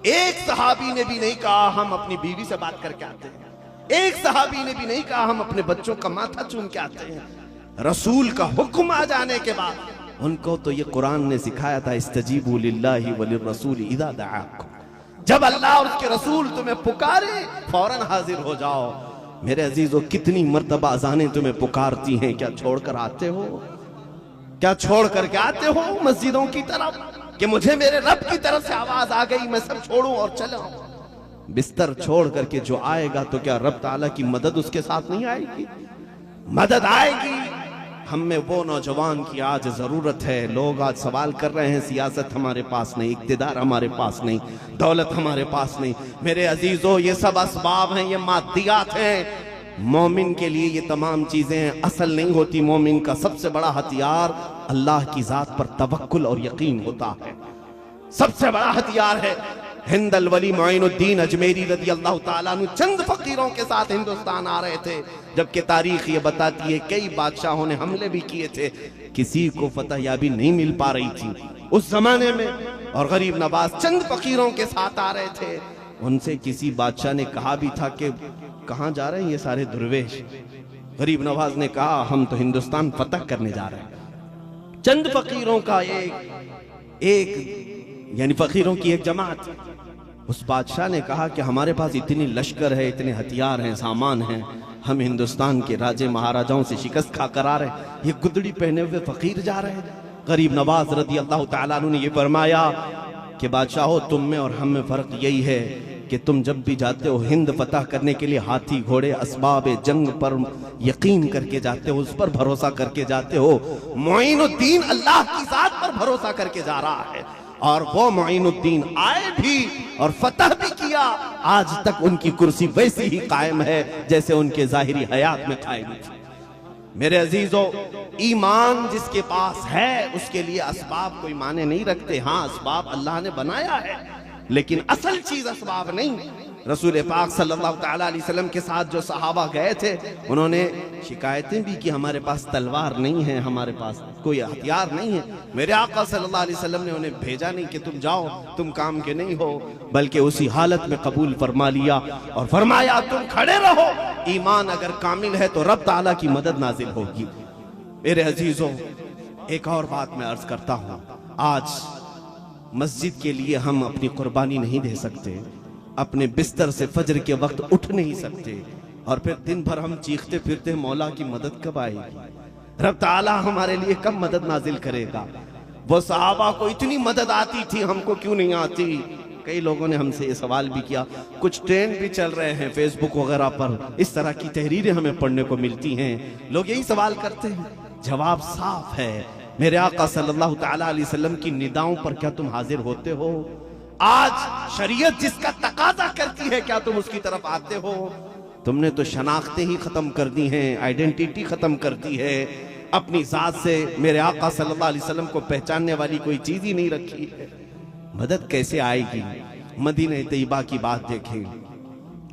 एक सहाबी ने भी नहीं कहा हम अपनी बीवी से बात करके आते हैं, एक सहाबी ने भी नहीं कहा हम अपने बच्चों का माथा चूम के आते हैं। रसूल का हुक्म आ जाने के बाद उनको तो ये कुरान ने सिखाया था इस्तजीबू लिल्लाहि व लिर्रसूल इज़ा दआकुम, जब अल्लाह और उसके रसूल तुम्हें पुकारे फौरन हाजिर हो जाओ। मेरे अजीजों, कितनी मर्तबा अज़ानें तुम्हें पुकारती हैं, क्या छोड़कर आते हो? क्या छोड़ करके आते हो मस्जिदों की तरफ कि मुझे मेरे रब की तरफ से आवाज आ गई, मैं सब छोड़ूं और चलूं? बिस्तर छोड़ करके जो आएगा तो क्या रब ताला की मदद उसके साथ नहीं आएगी? मदद आएगी। हम में वो नौजवान की आज जरूरत है। लोग आज सवाल कर रहे हैं सियासत हमारे पास नहीं, इक्तिदार हमारे पास नहीं, दौलत हमारे पास नहीं। मेरे अजीजों, ये सब असबाब हैं, ये मादियात हैं। मोमिन के लिए ये तमाम चीजें असल नहीं होती। मोमिन का सबसे बड़ा हथियार अल्लाह की जात पर तवक्कुल और यकीन होता है। सबसे बड़ा हथियार है। हिंद अल वली मोइनुद्दीन अजमेरी रज़ी अल्लाह ताला अन्हु चंद फकीरों के साथ हिंदुस्तान आ रहे थे, जबकि तारीख ये बताती है कई बादशाहों ने हमले भी किए थे, किसी को फतह याबी नहीं मिल पा रही थी उस जमाने में। और गरीब नवाज चंद फकीरों के साथ आ रहे थे। उनसे किसी बादशाह ने कहा भी था कि कहां जा रहे हैं ये सारे दुर्वेश। गरीब नवाज ने कहा हम तो हिंदुस्तान फतह करने जा रहे हैं। चंद फकीरों का एक यानी फकीरों की एक जमात। उस बादशाह ने कहा कि हमारे पास इतनी लश्कर है, इतने हथियार हैं, सामान हैं, हम हिंदुस्तान के राजे महाराजाओं से शिकस्त खाकर आ रहे हैं, ये गुदड़ी पहने हुए फकीर जा रहे हैं। गरीब नवाज रज़ी अल्लाह ताला अन्हु ने ये फरमाया कि बादशाहो, तुम में और हम में फर्क यही है कि तुम जब भी जाते हो हिंद फतह करने के लिए हाथी घोड़े असबाब जंग पर यकीन करके जाते हो, उस पर भरोसा करके जाते हो। मोइनुद्दीन अल्लाह की जात पर भरोसा करके जा रहा है और वो मोइनुद्दीन आए भी और फतह भी किया। आज तक उनकी कुर्सी वैसी ही कायम है जैसे उनके जाहिरी हयात में कायम थी। मेरे अजीजों, ईमान जिसके पास है उसके लिए असबाब कोई माने नहीं रखते। हाँ, असबाब अल्लाह ने बनाया है, लेकिन असल चीज असबाब नहीं। रसूल पाक सल्लल्लाहु तआला अलैहि वसल्लम के साथ जो सहाबा गए थे, उन्होंने शिकायतें भी की, हमारे पास तलवार नहीं है, हमारे पास कोई हथियार नहीं है। मेरे आका सल्लल्लाहु अलैहि वसल्लम ने उन्हें भेजा नहीं कि तुम जाओ, तुम काम के नहीं हो, बल्कि उसी हालत में कबूल फरमा लिया और फरमाया तुम खड़े रहो। ईमान अगर कामिल है तो रब ताला की मदद नाजिल होगी। मेरे अजीजों, एक और बात मैं अर्ज करता हूं। आज मस्जिद के लिए हम अपनी कुर्बानी नहीं दे सकते, अपने बिस्तर से फजर के वक्त उठ नहीं सकते, और फिर दिन भर हम चीखते फिरते मौला की मदद कब आएगी, रब ताला हमारे लिए कब मदद नाजिल करेगा। वो सहाबा को इतनी मदद आती थी, हमको क्यों नहीं आती। कई लोगों ने हमसे ये सवाल भी किया, कुछ ट्रेंड भी चल रहे हैं फेसबुक वगैरह पर, इस तरह की तहरीरें हमें पढ़ने को मिलती हैं, लोग यही सवाल करते हैं। जवाब साफ है, मेरे आका सल्लल्लाहु तआला अलैहि वसल्लम की निदाओं पर क्या तुम हाजिर होते हो? आज शरीयत जिसका तकाजा करती है, क्या तुम उसकी तरफ आते हो? तुमने तो शनाख्तें ही खत्म कर दी हैं, आइडेंटिटी खत्म कर दी है, अपनी जात से मेरे आका सल्लल्लाहु अलैहि वसल्लम को पहचानने वाली कोई चीज ही नहीं रखी है। मदद कैसे आएगी? मदीने तैयबा की बात देखें।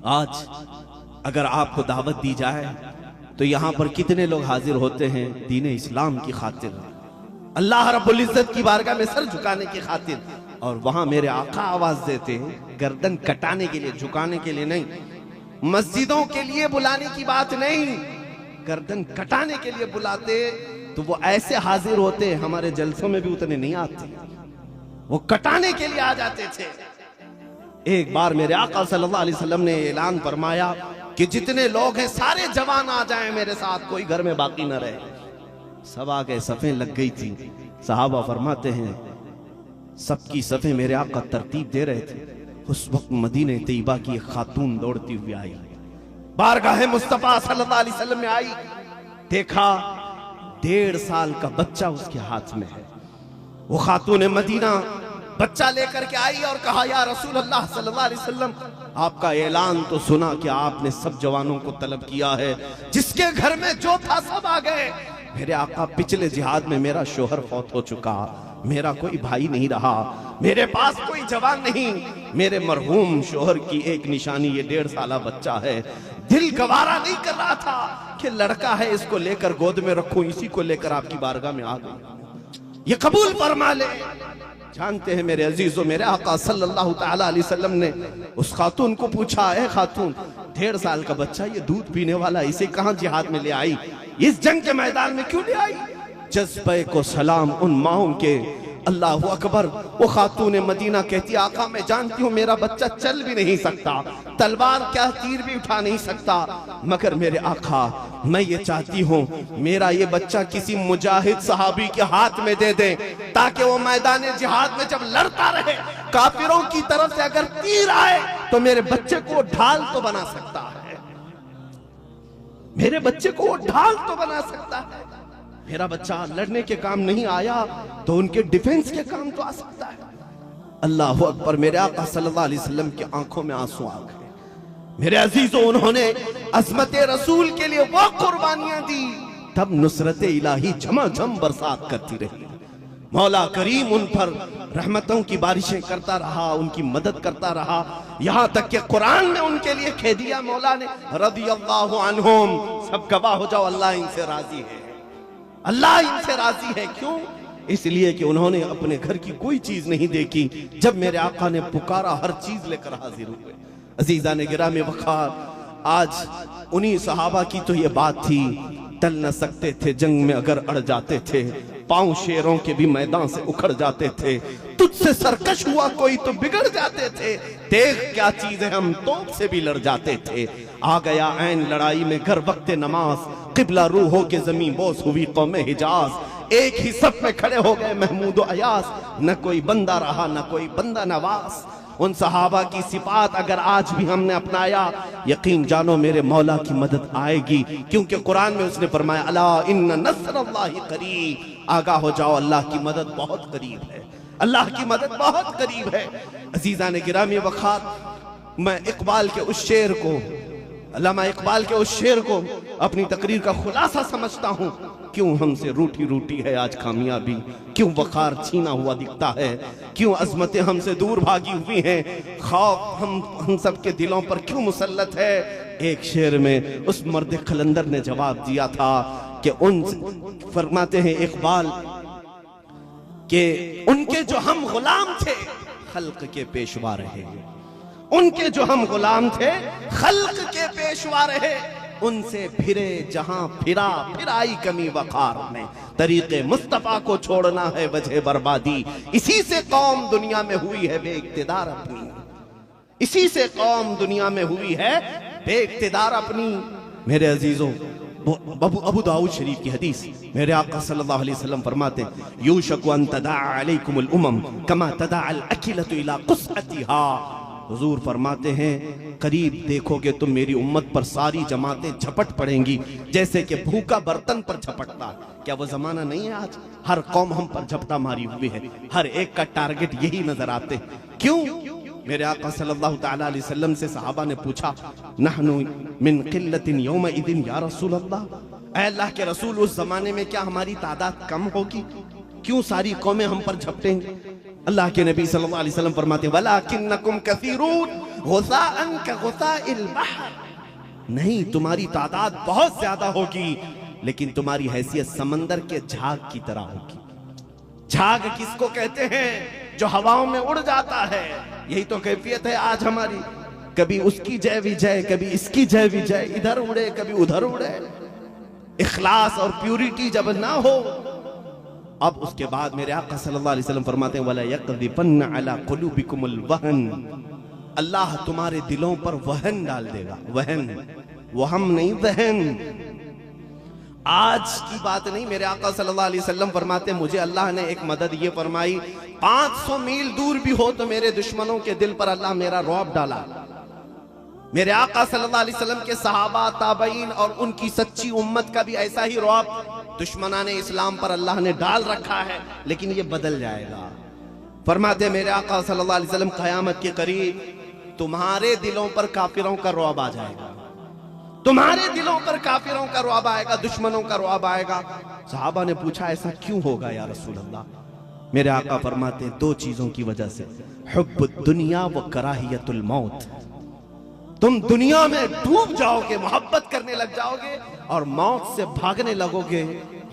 आज अगर आपको दावत दी जाए तो यहाँ पर कितने लोग हाजिर होते हैं दीन इस्लाम की खातिर, अल्लाह रब्बुल इज्जत की बारगाह में सर झुकाने की खातिर, और वहां मेरे आका आवाज देते हैं गर्दन कटाने के लिए, झुकाने के लिए नहीं। मस्जिदों के लिए बुलाने की बात नहीं, गर्दन कटाने के लिए बुलाते तो वो ऐसे हाजिर होते, हमारे जलसों में भी उतने नहीं आते, वो कटाने के लिए आ जाते थे। एक बार मेरे आका सल्लल्लाहु अलैहि वसल्लम ने ऐलान फरमाया कि जितने लोग हैं सारे जवान आ जाएं मेरे साथ, कोई घर में बाकी न रहे। सब आ गए, सफ़ें लग गई थी। सहाबा फरमाते हैं सबकी सफ़ें मेरे आका तरतीब दे रहे थे। उस वक्त मदीने तैयबा की एक खातून दौड़ती हुई आई, बारगाह मुस्तफा सल्लल्लाहु अलैहि वसल्लम में आई, देखा 1.5 साल का बच्चा उसके हाथ में है। वो खातून मदीना बच्चा लेकर के आई और कहा, या रसूल अल्लाह सल्लल्लाहु अलैहि वसल्लम, आपका ऐलान तो सुना कि आपने सब जवानों को तलब किया है, जिसके घर में जो था सब आ गए। मेरे आका, पिछले जिहाद में मेरा शोहर फौत हो चुका, मेरा कोई भाई नहीं रहा, मेरे पास कोई जवान नहीं, मेरे मरहूम शोहर की एक निशानी ये 1.5 साला बच्चा है। दिल गवारा नहीं कर रहा था कि लड़का है इसको लेकर गोद में रखूं, इसी को लेकर आपकी बारगाह में आ गई, ये कबूल फरमा ले। जानते हैं मेरे अजीजों, मेरे आका सल्लल्लाहु तआला अलैहि वसल्लम ने उस खातून को पूछा, है खातून 1.5 साल का बच्चा ये दूध पीने वाला, इसे कहां जिहाद में ले आई, इस जंग के मैदान में क्यों ले आई? जज्बे को सलाम उन माओं के, अल्लाह अकबर। वो खातून मदीना कहती, आका मैं जानती हूँ मेरा बच्चा चल भी नहीं सकता, तलवार क्या तीर भी उठा नहीं सकता, मगर मेरे आका मैं ये चाहती हूँ मेरा ये बच्चा किसी मुजाहिद सहाबी के हाथ में दे दे, ताकि वो मैदान जिहाद में जब लड़ता रहे, काफिरों की तरफ से अगर तीर आए तो मेरे बच्चे को ढाल तो बना सकता है, मेरे बच्चे को ढाल तो बना सकता है। मेरा बच्चा लड़ने के काम नहीं आया तो उनके डिफेंस के काम तो आ सकता है। अल्लाह अकबर। मेरे आका सल्लल्लाहु अलैहि वसल्लम की आंखों में आंसू आ गए। मेरे अजीजों, उन्होंने अजमत रसूल के लिए वो कुर्बानियां दी, तब नुसरत इलाही झमाझम बरसात करती रही। मौला करीम उन पर रहमतों की बारिशें करता रहा, उनकी मदद करता रहा, यहां तक कि कुरान में उनके लिए कह दिया मौला ने रदियल्लाहु अन्हुम, सब गवाह हो जाओ, अल्लाह इनसे राजी है, अल्लाह इनसे राजी है। क्यों? इसलिए कि उन्होंने अपने घर की कोई चीज नहीं देखी, जब मेरे आका ने पुकारा हर चीज लेकर हाजिर हुए। अजीजा ने गिरामी वक़ार, आज उन्हीं सहाबा की तो ये बात थी, टल न सकते थे जंग में अगर अड़ जाते थे, पांव शेरों के भी मैदान से उखड़ जाते थे, तुझसे सरकश हुआ कोई तो बिगड़ जाते थे, देख क्या चीज है हम तोप से भी लड़ जाते थे। आ गया ऐन लड़ाई में घर वक्त नमाज, किबला रूह हो के जमीन बोस हुई कौमे हिजाज, एक ही सब में खड़े हो गए महमूद अयास, न कोई बंदा रहा न कोई बंदा नवास। उन सहाबा की सिफात अगर आज भी हमने अपनाया, यकीन जानो मेरे मौला की मदद आएगी, क्योंकि कुरान में उसने फरमाया अला इन्ना नस्रुल्लाहि करीब, आगाह हो जाओ अल्लाह की मदद बहुत करीब है, अल्लाह की मदद बहुत करीब है। अजीजा ने गिरामी वक़ार, मैं इकबाल के उस शेर को, अल्लामा इकबाल के उस शेर को अपनी तकरीर का खुलासा समझता हूँ। क्यों हमसे रूठी रूठी है आज कामयाबी, क्यों वक़ार छीना हुआ दिखता है, क्यों अजमतें हमसे दूर भागी हुई हैं, खौफ हम सब के दिलों पर क्यों मुसल्लत है। एक शेर में उस मर्द कलंदर ने जवाब दिया था कि उन फरमाते हैं इकबाल कि उनके जो हम गुलाम थे खल्क के पेशवा रहे, उनके जो हम गुलाम थे खल्क के पेशवा रहे, उनसे फिरे जहां फिरा फिर आई कमी वक़ार में, तरीक़े मुस्तफ़ा को छोड़ना है वजह बर्बादी, इसी से कौम दुनिया में हुई है बेइक़्तिदार अपनी, इसी से कौम दुनिया में हुई है बेइक़्तिदार अपनी। मेरे अजीजों, अबू दाऊद शरीफ की हदीस, मेरे आका सल्लल्लाहु अलैहि वसल्लम फरमाते यूशकु अन तदाअ अलैकुमुल उमम कमा तदाअल अकिलतु इला क़ुस्अतिहा। हुजूर फरमाते हैं करीब देखोगे तुम मेरी उम्मत पर सारी जमातें झपट पड़ेंगी जैसे कि भूखा बर्तन पर झपटता। क्या वो जमाना नहीं है आज? हर कौम हम पर झपटा मारी हुई है, हर एक का टारगेट यही नजर आते। क्यों? मेरे आका सल्लल्लाहु तआला अलैहि वसल्लम से सहाबा ने पूछा नहनु मिन क़िल्लतिन यौमा इदिन या रसूल अल्लाह, ऐ अल्लाह के रसूल उस जमाने में क्या हमारी तादाद कम होगी? क्यों सारी कौमें हम पर झपटेंगी? अल्लाह के नबी सल्लल्लाहु अलैहि वसल्लम फरमाते वलाकिन्नकुम कसीरून गुसाअन कगुसाइल बहर, नहीं तुम्हारी तादाद बहुत ज्यादा होगी लेकिन तुम्हारी हैसियत समंदर के झाग की तरह होगी। झाग किसको कहते हैं? जो हवाओं में उड़ जाता है। यही तो कैफियत है आज हमारी, कभी उसकी जय विजय, कभी इसकी जय विजय, इधर उड़े कभी उधर उड़े। इखलास और प्यूरिटी जब ना हो, अब उसके बाद मेरे आका सल्लल्लाहु अलैहि वसल्लम फरमाते हैं वला यक़ज़िफ़न्न अला क़ुलूबिकुमुल वहन, अल्लाह तुम्हारे दिलों पर वहन डाल देगा। वहन, वहम नहीं, वहन। आज की बात नहीं, मेरे आका सल्लल्लाहु अलैहि वसल्लम फरमाते हैं मुझे अल्लाह ने एक मदद ये फरमाई 500 मील दूर भी हो तो मेरे दुश्मनों के दिल पर अल्लाह मेरा रौब डाला। मेरे आका सल्लल्लाहु अलैहि वसल्लम के सहाबा ताबईन और उनकी सच्ची उम्मत का भी ऐसा ही रौब दुश्मनाने इस्लाम पर अल्लाह ने डाल रखा है, लेकिन ये बदल जाएगा। फरमाते मेरे आका सल्लल्लाहु अलैहि वसल्लम क़यामत के करीब तुम्हारे दिलों पर काफिरों का रौब आ जाएगा, तुम्हारे दिलों पर काफिरों का रौब आएगा, दुश्मनों का रौब आएगा। सहाबा ने पूछा ऐसा क्यों होगा या रसूल अल्लाह? मेरे आका फरमाते दो चीजों की वजह से, हुब्बुद दुनिया व कराहियतुल मौत। तुम दुनिया में डूब जाओगे, मोहब्बत करने लग जाओगे और मौत से भागने लगोगे।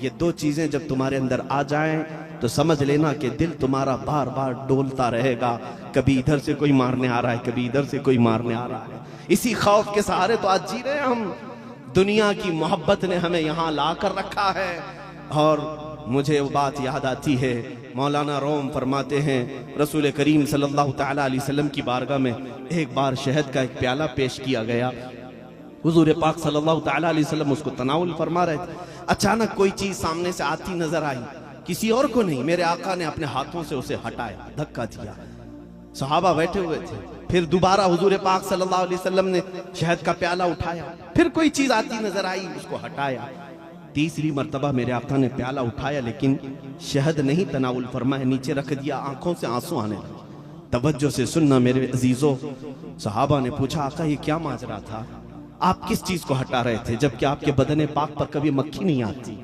ये दो चीजें जब तुम्हारे अंदर आ जाएं तो समझ लेना कि दिल तुम्हारा बार बार डोलता रहेगा, कभी इधर से कोई मारने आ रहा है, कभी इधर से कोई मारने आ रहा है। इसी खौफ के सहारे तो आज जी रहे हैं हम। दुनिया की मोहब्बत ने हमें यहाँ ला कर रखा है। और मुझे वो बात याद आती है, मौलाना रोम फरमाते हैं रसूल करीम सल्लल्लाहु तआला अलैहि वसल्लम की बारगाह में एक बार शहद का एक प्याला पेश किया गया। हुजूर पाक सल्लल्लाहु तआला अलैहि वसल्लम उसको तनाउल फरमा रहे थे। अचानक कोई चीज सामने से आती नजर आई, किसी और को नहीं, मेरे आका ने अपने हाथों से उसे हटाया, धक्का दिया। सहाबा बैठे हुए थे। फिर दोबारा हुजूर पाक सल्लल्लाहु अलैहि वसल्लम ने शहद का प्याला उठाया, फिर कोई चीज आती नजर आई, उसको हटाया। तीसरी मर्तबा मेरे आका ने प्याला उठाया लेकिन शहद नहीं तनाउल फरमाया, नीचे रख दिया, आंखों से आंसू आने लगे। तवज्जो से सुनना मेरे अजीजों। सहाबा ने पूछा, आका ये क्या माजरा था, आप किस चीज को हटा रहे थे जबकि आपके बदन पाक पर कभी मक्खी नहीं आती,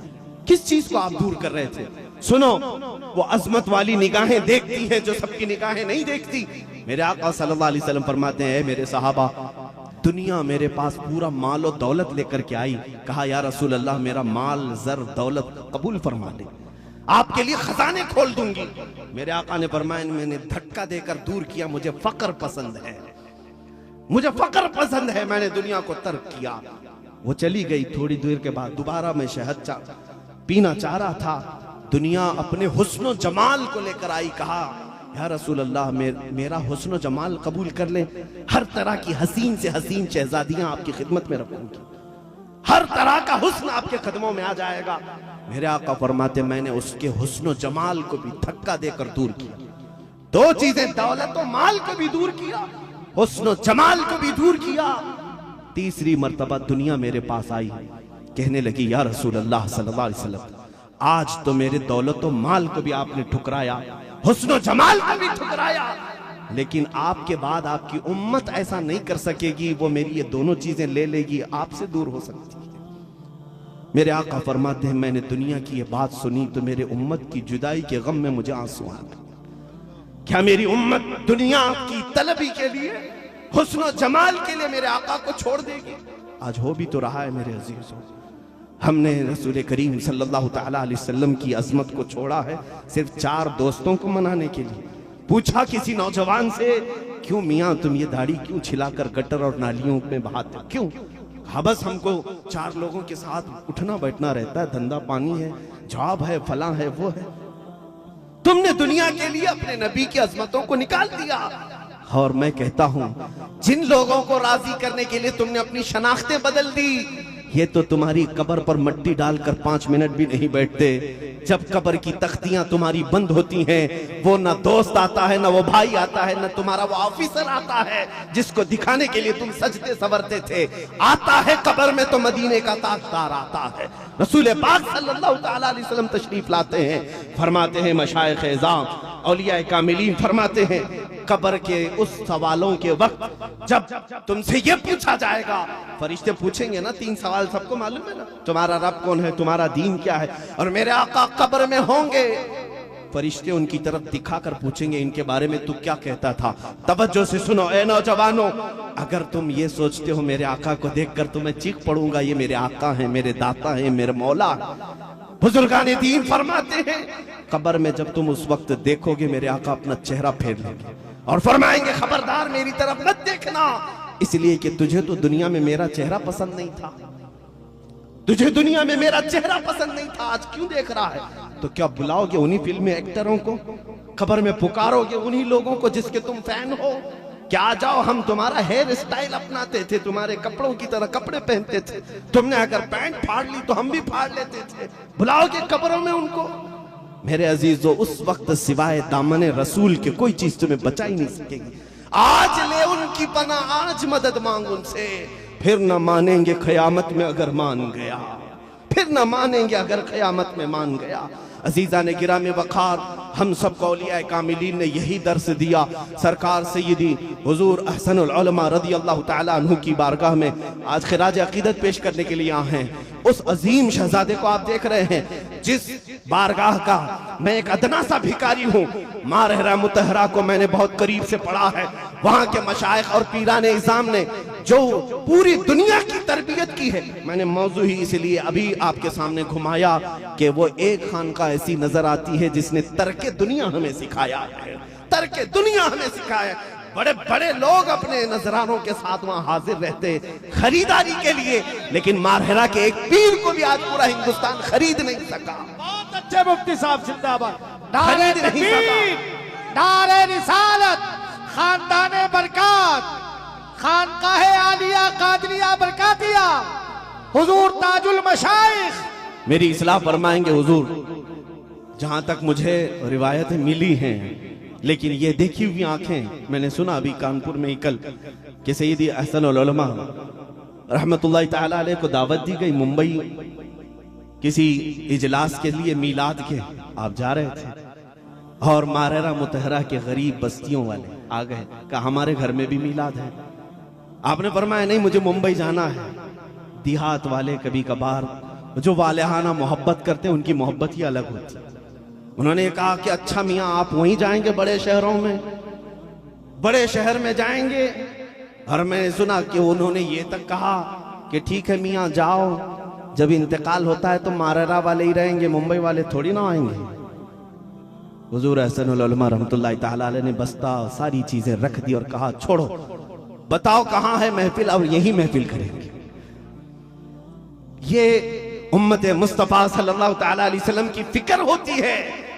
किस चीज को आप दूर कर रहे थे? सुनो, वो अजमत वाली निगाहें देखती हैं जो सबकी निगाहें नहीं देखती। मेरे आका सल्लल्लाहु अलैहि वसल्लम फरमाते हैं, मेरे सहाबा, दुनिया मेरे पास पूरा माल और दौलत लेकर के आई। कहा, या रसूल अल्लाह, मेरा माल जर दौलत कबूल फरमा ले, आपके लिए खजाने खोल दूंगी। मेरे आका ने फरमाया, मैंने धक्का देकर दूर किया, मुझे फक्र पसंद है, मुझे फक्र पसंद है, मैंने दुनिया को तर्क किया। वो चली गई। थोड़ी देर के बाद दोबारा मैं शहद पीना चाह रहा था। दुनिया अपने हुस्न जमाल को लेकर आई। कहा, या रसूल अल्लाह, मेरा हुस्न जमाल कबूल कर ले, हर तरह की हसीन से हसीन शहजादियां आपकी खिदमत में रखूंगी, हर तरह का हुस्न आपके कदमों में आ जाएगा। मेरे आका फरमाते, मैंने उसके हुस्न जमाल को भी धक्का देकर दूर किया। दो चीजें, दौलत और माल को भी दूर किया, हुस्न जमाल को भी दूर किया। तीसरी मर्तबा दुनिया मेरे पास आई, कहने लगी, या रसूल अल्लाह सल्लल्लाहु अलैहि वसल्लम, आज तो मेरे दौलत और माल को भी आपने ठुकराया, हुस्न जमाल को भी ठुकराया, लेकिन आपके बाद आपकी उम्मत ऐसा नहीं कर सकेगी, वो मेरी ये दोनों चीजें ले लेगी, आपसे दूर हो सकती है। मेरे आका फरमाते हैं, मैंने दुनिया की ये बात सुनी तो मेरे उम्मत की जुदाई के गम में मुझे आंसू आ गए। क्या मेरी उम्मत दुनिया की तलबी के लिए, हुस्न जमाल के लिए मेरे आका को छोड़ देगी? आज हो भी तो रहा है मेरे अजीजों। हमने रसूल करीम सल्लल्लाहु तआला अलैहि वसल्लम की अजमत को छोड़ा है सिर्फ 4 दोस्तों को मनाने के लिए। पूछा किसी नौजवान से, क्यों मियाँ तुम ये दाढ़ी क्यों छिलाकर गटर और नालियों में बहाते हो, क्यों? हाँ, बस हमको 4 लोगों के साथ उठना बैठना रहता है, धंधा पानी है, जॉब है, फला है, वो है। तुमने दुनिया के लिए अपने नबी की अजमतों को निकाल दिया। और मैं कहता हूं, जिन लोगों को राजी करने के लिए तुमने अपनी शनाख्तें बदल दी, ये तो तुम्हारी कब्र पर मट्टी डालकर 5 मिनट भी नहीं बैठते। जब कब्र की तख्तियां तुम्हारी बंद होती हैं, वो ना दोस्त आता है, ना वो भाई आता है, ना तुम्हारा वो ऑफिसर आता है जिसको दिखाने के लिए तुम सजते संवरते थे। आता है कब्र में तो मदीने का ताजदार आता है। रसूल पाक सल्लल्लाहु तआला अलैहि वसल्लम तशरीफ लाते हैं, फरमाते हैं, मशाइख एज़ाम, औलिया कामिलीन फरमाते हैं, कब्र के उस सवालों के वक्त जब तुमसे ये पूछा जाएगा, फरिश्ते पूछेंगे ना 3 सवाल, सबको मालूम है ना, तुम्हारा रब कौन है, तुम्हारा दीन क्या है, और मेरे आका कब्र में होंगे। फरिश्ते उनकी तरफ दिखाकर पूछेंगे, इनके बारे में तू क्या कहता था? तवज्जो से सुनो ए नौजवानों, अगर तुम ये सोचते हो मेरे आका को देखकर तो मैं चीख पड़ूंगा, ये मेरे आका हैं, मेरे दाता हैं, मेरे मौला। बुजुर्गाने दीन फरमाते हैं, कब्र में जब तुम उस वक्त देखोगे, मेरे आका अपना चेहरा फेर लेंगे और फरमाएंगे, खबरदार मेरी तरफ मत देखना, इसलिए कि तुझे तो दुनिया में मेरा चेहरा पसंद नहीं था, तुझे दुनिया में मेरा चेहरा पसंद नहीं था, आज क्यों देख रहा है? तो क्या बुलाओगे उन्हीं फिल्मी एक्टरों को, कब्र में पुकारोगे उन्हीं लोगों को जिसके तुम फैन हो? क्या आ जाओ, हम तुम्हारा हेयर स्टाइल अपनाते थे, तुम्हारे कपड़ों की तरह कपड़े पहनते थे, तुमने अगर पैंट फाड़ ली तो हम भी फाड़ लेते थे, बुलाओगे कब्रों में उनको? मेरे अजीजों, उस वक्त सिवाय दामन रसूल के कोई चीज तुम्हें बचा ही नहीं सकेगी। आज ले उनकी पनाह, आज मदद मांग उनसे, फिर न मानेंगे क़यामत में अगर मान गया, फिर न मानेंगे अगर क़यामत में मान गया। अजीजा ने गिराम वक़ार, हम सबको औलिया कामिलीन ने यही दर्स दिया। सरकार सय्यदी हुजूर अहसनुल उलमा रज़ी अल्लाह तआला अन्हु की बारगाह में आज खिराज अक़ीदत पेश करने के लिए यहाँ हैं। उस अजीम शहजादे को आप देख रहे हैं, जिस बारगाह का मैं एक अदना सा भिखारी हूँ। माँ रहरा मुतहरा को मैंने बहुत करीब से पढ़ा है। वहाँ के मशाइख और पीराने इज़ाम ने जो पूरी दुनिया की तरबियत की है, मैंने मौजू ही इसलिए अभी आपके सामने घुमाया कि वो एक खानका ऐसी नजर आती है जिसने तर्के दुनिया हमें सिखाया है, तर्के दुनिया हमें सिखाया। बड़े बड़े लोग अपने नजरानों के साथ वहां हाजिर रहते खरीदारी के लिए, लेकिन मारहरा के एक पीर को भी आज पूरा हिंदुस्तान खरीद नहीं सका। बहुत अच्छे मुफ्ती साहब, जिंदाबाद। खरीद नहीं सका। नारे रिसालत, खानदाने बरकत, खानकाहे आलिया कादरिया बरकातिया, हुजूर ताजुल मशाइख। मेरी इस्लाह फरमाएंगे हुजूर, जहां तक मुझे रिवायतें मिली हैं, लेकिन ये देखी हुई आंखें, मैंने सुना अभी कानपुर में ही कल कि सैयदी अहसनुल उलमा रहमतुल्लाह तआला अलैह को दावत दी गई मुंबई किसी इजलास के लिए, मीलाद के। आप जा रहे थे, और मारेरा मुतहरा के गरीब बस्तियों वाले आ गए, कहा हमारे घर में भी मिलाद है। आपने फरमाया नहीं, मुझे मुंबई जाना है। देहात वाले कभी कभार जो वालेहाना मोहब्बत करते हैं, उनकी मोहब्बत ही अलग होती है। उन्होंने कहा कि अच्छा मियाँ आप वहीं जाएंगे बड़े शहरों में, बड़े शहर में जाएंगे। और मैंने सुना कि उन्होंने ये तक कहा कि ठीक है मियाँ जाओ, जब इंतकाल होता है तो मारेरा वाले ही रहेंगे, मुंबई वाले थोड़ी ना आएंगे। हुजूर अहसनुल उलमा रहमतुल्लाहि तआला अलैह ने बस्ता सारी चीजें रख दी और कहा छोड़ो, बताओ कहां है महफिल, और यही महफिल करेंगे। ये उम्मत मुस्तफा सल्लल्लाहु तआला अलैहि वसल्लम की फिक्र होती है,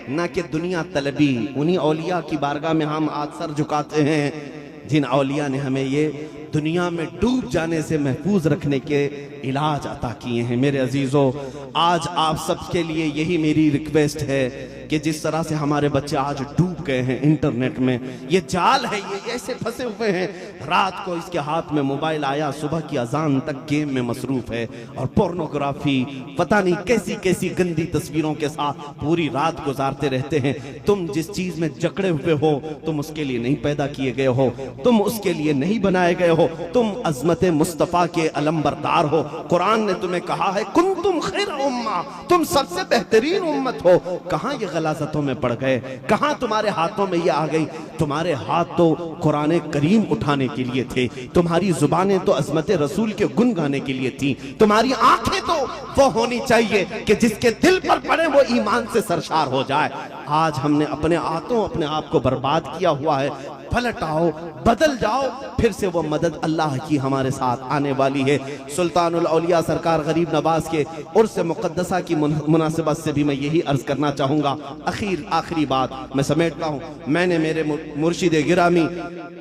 ना कि दुनिया तलबी। उन्हीं औलिया की बारगाह में हम आज सर झुकाते हैं जिन औलिया ने हमें ये दुनिया में डूब जाने से महफूज रखने के इलाज अता किए हैं। मेरे अजीजों, आज आप सबके लिए यही मेरी रिक्वेस्ट है कि जिस तरह से हमारे बच्चे आज डूब गए हैं इंटरनेट में, ये जाल है, ये ऐसे फंसे हुए हैं। रात को इसके हाथ में मोबाइल आया, सुबह की अजान तक गेम में मसरूफ है और पोर्नोग्राफी, पता नहीं कैसी कैसी गंदी तस्वीरों के साथ पूरी रात गुजारते रहते हैं। तुम जिस चीज में जकड़े हुए हो, तुम उसके लिए नहीं पैदा किए गए हो, तुम उसके लिए नहीं बनाए गए हो, तुम अजमत मुस्तफा के अलंबरदार हो। कुरान ने तुम्हें कहा है कुंतुम खैर उम्मा, तुम सबसे बेहतरीन उम्मत हो। कहां ये गलाजतों में पड़ गए, कहां तुम्हारे हाथों में ये आ गई। तुम्हारे हाथ तो कुरान करीम उठाने के लिए थे, तुम्हारी जुबानें तो अजमत रसूल के गुन गाने के लिए थी, तुम्हारी आंखें तो वो होनी चाहिए कि जिसके दिल पर पड़े वो ईमान से सरशार हो जाए। आज हमने अपने हाथों अपने आप को बर्बाद किया हुआ है। पलट आओ, बदल जाओ, फिर से वो मदद अल्लाह की हमारे साथ आने वाली है। सुल्तानुल औलिया सरकार गरीब नवाज के उर्स मुक़द्दसा की मुनासिबत से भी मैं यही अर्ज करना चाहूंगा। आखिरी बात मैं समेटता हूँ। मैंने मेरे मुर्शिद गिरामी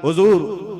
हुजूर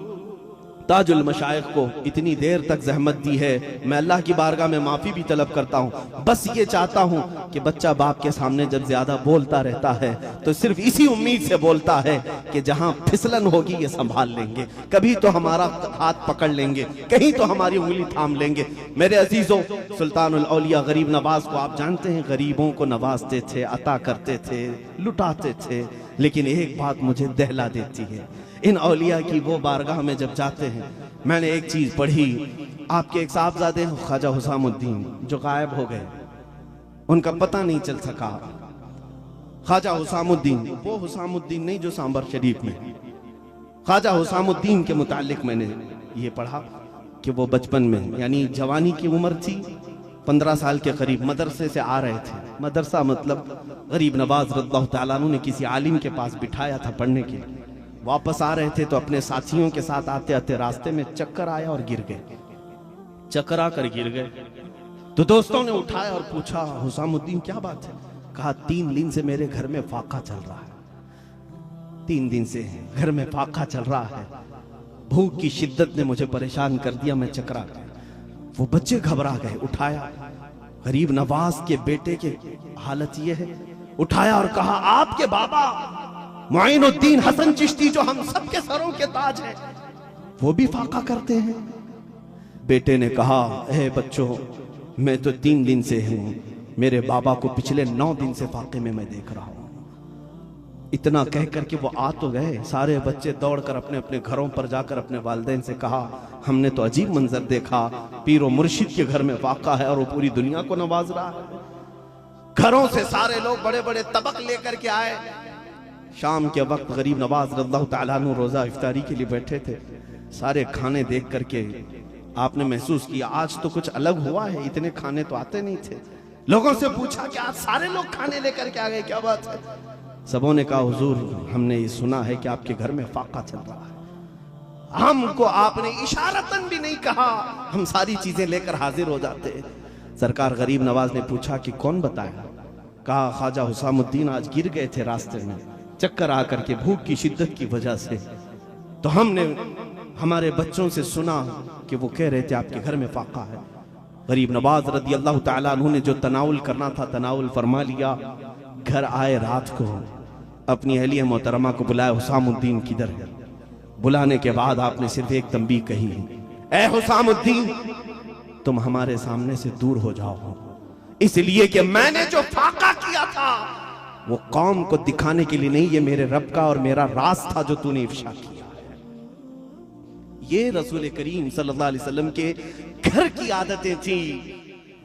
ताजुल मशाइख को इतनी देर तक जहमत दी है, मैं अल्लाह की बारगाह में माफ़ी भी तलब करता हूँ। बस ये चाहता हूँ कि बच्चा बाप के सामने जब ज़्यादा बोलता रहता है तो सिर्फ इसी उम्मीद से बोलता है कि जहाँ फिसलन होगी ये संभाल लेंगे, कभी तो हमारा हाथ पकड़ लेंगे, कहीं तो हमारी उंगली थाम लेंगे। मेरे अजीज़ों, सुल्तानुल औलिया गरीब नवाज को आप जानते हैं, गरीबों को नवाजते थे, अता करते थे, लुटाते थे। लेकिन एक बात मुझे दहला देती है, इन औलिया की वो बारगाह में जब जाते हैं, मैंने एक चीज पढ़ी, आपके एक साहबजादे हैं ख्वाजा हुसामुद्दीन जो गायब हो गए, उनका पता नहीं चल सका। ख्वाजा हुसामुद्दीन, वो हुसामुद्दीन नहीं जो सांबर शरीफ में, ख्वाजा हुसामुद्दीन के मुतालिक मैंने ये पढ़ा कि वो बचपन में यानी जवानी की उम्र थी, 15 साल के करीब मदरसे से आ रहे थे। मदरसा मतलब गरीब नवाज रज़ियल्लाहु तआला अन्हु ने किसी आलिम के पास बिठाया था पढ़ने के लिए। वापस आ रहे थे तो अपने साथियों के साथ आते आते रास्ते में चक्कर आया और गिर गए, चक्कर आकर गिर गए। तो दोस्तों ने उठाया और पूछा हुसामुद्दीन क्या बात है? कहा 3 दिन से मेरे घर में फाका चल रहा है, 3 दिन से घर में फाका चल रहा है, भूख की शिद्दत ने मुझे परेशान कर दिया, मैं चकरा गया। वो बच्चे घबरा गए, उठाया, गरीब नवाज के बेटे की हालत ये है, उठाया और कहा आपके बाबा मुईनुद्दीन हसन चिश्ती जो हम सबके सरों के ताज हैं, वो भी फाका करते हैं। बेटे ने कहा ए बच्चों, मैं तो 3 दिन से हूं, मेरे बाबा को पिछले 9 दिन से फाके में मैं देख रहा हूं। इतना कह करके वो आ तो गए। सारे बच्चे दौड़कर अपने अपने घरों पर जाकर अपने वालिदैन से कहा हमने तो अजीब मंजर देखा, पीरो मुर्शिद के घर में फाका है और वो पूरी दुनिया को नवाज रहा है। घरों से सारे लोग बड़े बड़े तबक लेकर के आए। शाम के वक्त गरीब नवाज रज़ियल्लाहु तआला अन्हु रोजा इफ्तारी के लिए बैठे थे। सारे खाने देख करके आपने महसूस किया आज तो कुछ अलग हुआ है, इतने खाने तो आते नहीं थे। लोगों से पूछा कि आज सारे लोग खाने लेकर के आ गए, क्या बात है? सबों ने कहा हुजूर हमने ये सुना है कि आपके घर में फाका चल रहा है। हमको आपने इशारतन भी नहीं कहा, हम सारी चीजें लेकर हाजिर हो जाते। सरकार गरीब नवाज ने पूछा कि कौन बताया? कहा ख्वाजा हुसामुद्दीन आज गिर गए थे रास्ते में, चक्कर आकर के भूख की शिद्दत की वजह से। तो हमने हमारे बच्चों से सुना कि वो कह रहे थे आपके घर में फाका है। गरीब नवाज रज़ियल्लाहु तआला अन्हु ने जो तनाउल करना था तनाउल फरमा लिया। घर आए, रात को अपनी अहलिया मोहतरमा को बुलाया, हुसामुद्दीन किधर है? बुलाने के बाद आपने सिर्फ एक तंबीह कही, ए हुसामुद्दीन तुम हमारे सामने से दूर हो जाओ, इसलिए कि मैंने जो फाका किया था वो कौम को दिखाने के लिए नहीं, ये मेरे रब का और मेरा राज था जो तूने इफ्शा किया है। ये रसूल करीम सल्लल्लाहु अलैहि वसल्लम के घर की आदतें थी।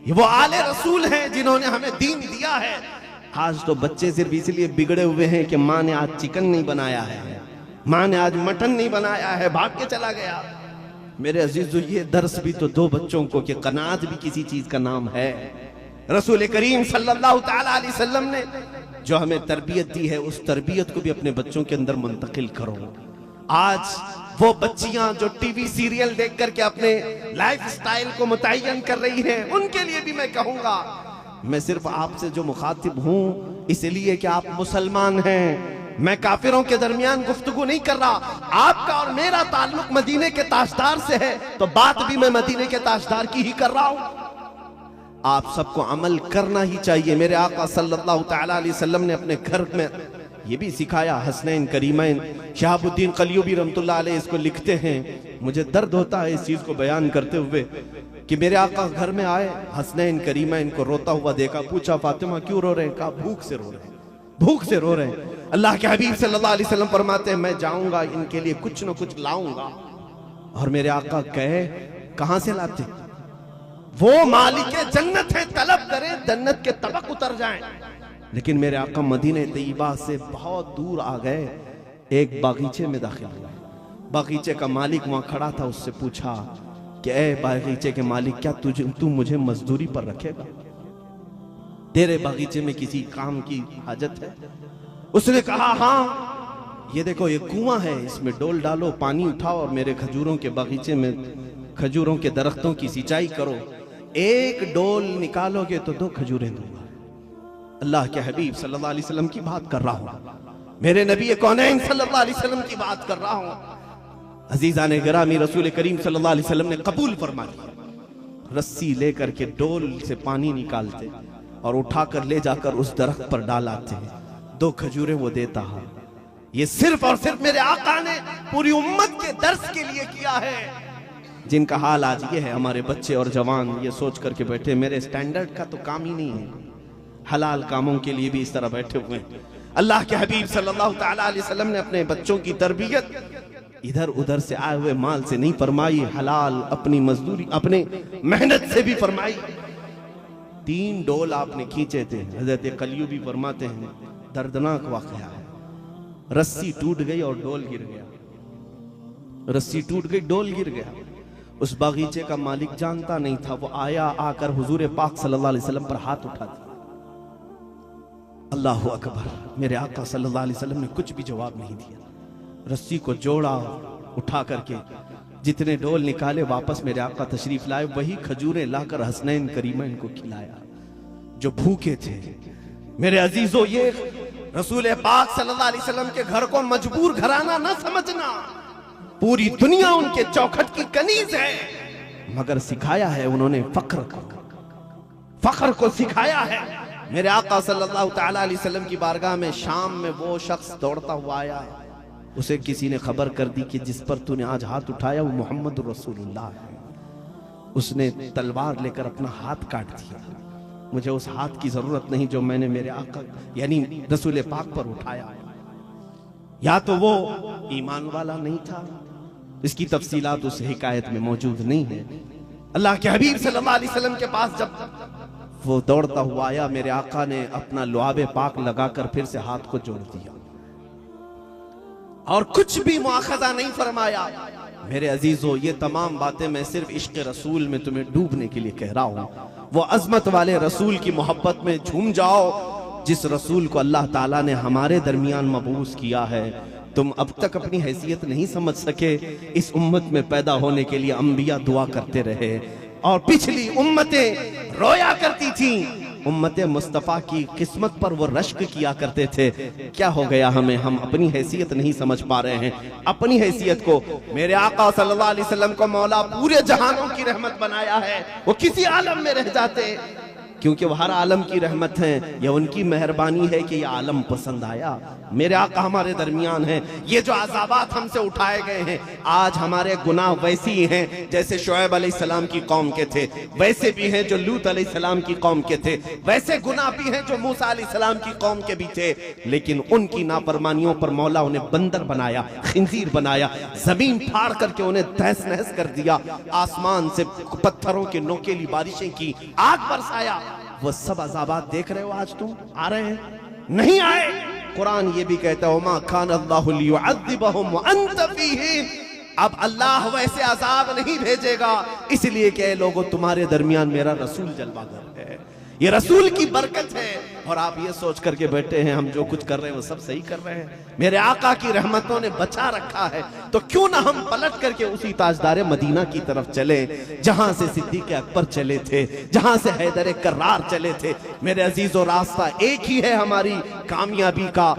ये वो आले रसूल हैं जिन्होंने हमें दीन दिया है। आज तो बच्चे सिर्फ इसलिए बिगड़े हुए हैं कि माँ ने आज चिकन नहीं बनाया है, माँ ने आज मटन नहीं बनाया है, भाग के चला गया। मेरे अजीजों, ये दर्स भी तो दो बच्चों को कि कनात भी किसी चीज का नाम है। रसूल करीम सल्लल्लाहु ताला अलैहि वसल्लम ने जो हमें तरबियत दी है, उस तरबियत को भी अपने बच्चों के अंदर मुंतकिल करो। आज वो बच्चियां जो टीवी सीरियल देख करके अपने लाइफ स्टाइल को मुतय्यन कर रही हैं, उनके लिए भी मैं कहूंगा, मैं सिर्फ आपसे जो मुखातिब हूं इसलिए कि आप मुसलमान हैं, मैं काफिरों के दरमियान गुफ्तगू नहीं कर रहा। आपका और मेरा ताल्लुक मदीने के ताजदार से है, तो बात भी मैं मदीने के ताजदार की ही कर रहा हूं। आप सबको अमल करना ही चाहिए। मेरे आका सल्लल्लाहु ताला अलैहि वसल्लम ने अपने घर में ये भी सिखाया। हसनैन करीमैन, शहाबुद्दीन कलियुबी रहमतुल्लाह अलैह इसको लिखते हैं। मुझे दर्द होता है इस चीज को बयान करते हुए कि मेरे आका घर में आए, हसनैन करीमैन को रोता हुआ देखा, पूछा फातिमा क्यों रो रहे हैं? कहा भूख से रो रहे हैं, भूख से रो रहे हैं। अल्लाह के हबीब सल्लल्लाहु अलैहि वसल्लम फरमाते हैं मैं जाऊंगा इनके लिए कुछ न कुछ लाऊंगा। और मेरे आका कहे कहां से लाते? वो मालिके जन्नत है, तलब करें जन्नत के तबक उतर जाएं। लेकिन मेरे आका मदीने तैयबा से बहुत दूर आ गए, एक बागीचे में दाखिल हुए। बागीचे का मालिक वहां खड़ा था, उससे पूछा कि ए बागीचे के मालिक, क्या तू मुझे मजदूरी पर रखेगा? तेरे बागीचे में किसी काम की हाजत है? उसने कहा हाँ, ये देखो ये कुआं है, इसमें डोल डालो, पानी उठाओ और मेरे खजूरों के बागीचे में खजूरों के दरख्तों की सिंचाई करो। एक डोल निकालोगे तो 2 खजूरें दूंगा। अल्लाह के हबीब सल्लल्लाहु अलैहि वसल्लम की बात कर रहा हूं, मेरे नबी कौनैन सल्लल्लाहु अलैहि वसल्लम की बात कर रहा हूं। अजीजान गिरामी, रसूल करीम सल्लल्लाहु अलैहि वसल्लम ने कबूल फरमा लिया। रस्सी लेकर के डोल से पानी निकालते और उठाकर ले जाकर उस दरख्त पर डालाते, 2 खजूरें वो देता है। ये सिर्फ और सिर्फ मेरे आका ने पूरी उम्मत के दर्स के लिए किया है। जिनका हाल आज ये है, हमारे बच्चे और जवान ये सोच करके बैठे मेरे स्टैंडर्ड का तो काम ही नहीं है, हलाल कामों के लिए भी इस तरह बैठे हुए हैं। अल्लाह के हबीब सल्लल्लाहु ताला अलैहि वसल्लम ने अपने बच्चों की तरबियत इधर उधर से आए हुए माल से नहीं फरमाई, हलाल अपनी मजदूरी अपने मेहनत से भी फरमाई। 3 डोल आपने खींचे थे। हजरत कलियुबी फरमाते हैं दर्दनाक वाकया है, रस्सी टूट गई और डोल गिर गया, रस्सी टूट गई, डोल गिर गया। उस बागीचे का मालिक जानता नहीं था, वो आया, आकर हुजूर पाक सल्लल्लाहु अलैहि वसल्लम पर हाथ उठा दिया। अल्लाहु अकबर, मेरे आका सल्लल्लाहु अलैहि वसल्लम ने कुछ भी जवाब नहीं दिया। रस्सी को जोड़ा, उठा करके जितने डोल निकाले वापस मेरे आका तशरीफ लाए, वही खजूरें लाकर हसनैन करीमैन को खिलाया जो भूखे थे। मेरे अजीजों, ये रसूल पाक सल्लल्लाहु अलैहि वसल्लम के घर को मजबूर घराना न समझना, पूरी दुनिया उनके चौखट की कनीज है, मगर सिखाया है उन्होंने फख्र को सिखाया है। मेरे आका सल्लल्लाहु ताला अलैहि वसल्लम की बारगाह में शाम में वो शख्स दौड़ता हुआ आया, उसे किसी ने खबर कर दी कि जिस पर तूने आज हाथ उठाया वो मोहम्मद रसूलुल्लाह है। उसने तलवार लेकर अपना हाथ काट दिया। मुझे उस हाथ की जरूरत नहीं जो मैंने मेरे आका यानी रसूल पाक पर उठाया। या तो वो ईमान वाला नहीं था, इसकी तफसीलात उस हिकायत में मौजूद नहीं है। अल्लाह के हबीब सल्लल्लाहु अलैहि वसल्लम के पास जब वो दौड़ता हुआ आया, मेरे आका ने अपना लुआबे पाक लगाकर फिर से हाथ को जोड़ दिया और कुछ भी मुआखजा नहीं फरमाया। मेरे अजीजों, ये तमाम बातें मैं सिर्फ इश्क रसूल में तुम्हें डूबने के लिए कह रहा हूं। वो अजमत वाले रसूल की मोहब्बत में झूम जाओ जिस रसूल को अल्लाह ताला ने हमारे दरमियान मबूस किया है। तुम अब तक अपनी हैसियत नहीं समझ सके। इस उम्मत में पैदा होने के लिए अंबिया दुआ करते रहे और पिछली उम्मतें रोया करती थी। उम्मत मुस्तफ़ा की किस्मत पर वो रश्क किया करते थे। क्या हो गया हमें? हम अपनी हैसियत नहीं समझ पा रहे हैं। अपनी हैसियत को मेरे आका सल्लल्लाहु अलैहि वसल्लम को मौला पूरे जहानों की रहमत बनाया है। वो किसी आलम में रह जाते, क्योंकि वह हर आलम की रहमत है। यह उनकी मेहरबानी है कि यह आलम पसंद आया। मेरे आका हमारे दरमियान हैं। ये जो अज़ाबात हमसे उठाए गए हैं, आज हमारे गुनाह वैसे ही हैं जैसे शुएब अलैहिस्सलाम की कौम के थे, वैसे भी हैं जो लूत अलैहिस्सलाम की कौम के थे, वैसे गुनाह भी हैं जो मूसा अलैहिस्सलाम की कौम के भी थे। लेकिन उनकी नाफरमानियों पर मौला उन्हें बंदर बनाया, खिंजीर बनाया, जमीन फाड़ करके उन्हें तहस नहस कर दिया, आसमान से पत्थरों की नोकेली बारिशें की, आग बरसाया। वो सब अज़ाबात देख रहे हो, आज तुम आ रहे हैं, नहीं आए। कुरान ये भी कहता है मा कान अल्लाहु लियुअज़्ज़िबहुम व अंत फ़ीहिम। अब अल्लाह वैसे अजाब नहीं भेजेगा, इसलिए कि लोगों तुम्हारे दरमियान मेरा रसूल जलवागर है, ये रसूल की बरकत है। और आप ये सोच करके बैठे हैं हम जो कुछ कर रहे हैं वो सब सही कर रहे हैं, मेरे आका की रहमतों ने बचा रखा है, तो क्यों ना हम पलट करके उसी ताजदार मदीना की तरफ चले जहां से सिद्दीक़ अकबर चले थे, जहां से हैदर कर्रार चले थे। मेरे अजीजों, रास्ता एक ही है हमारी कामयाबी का।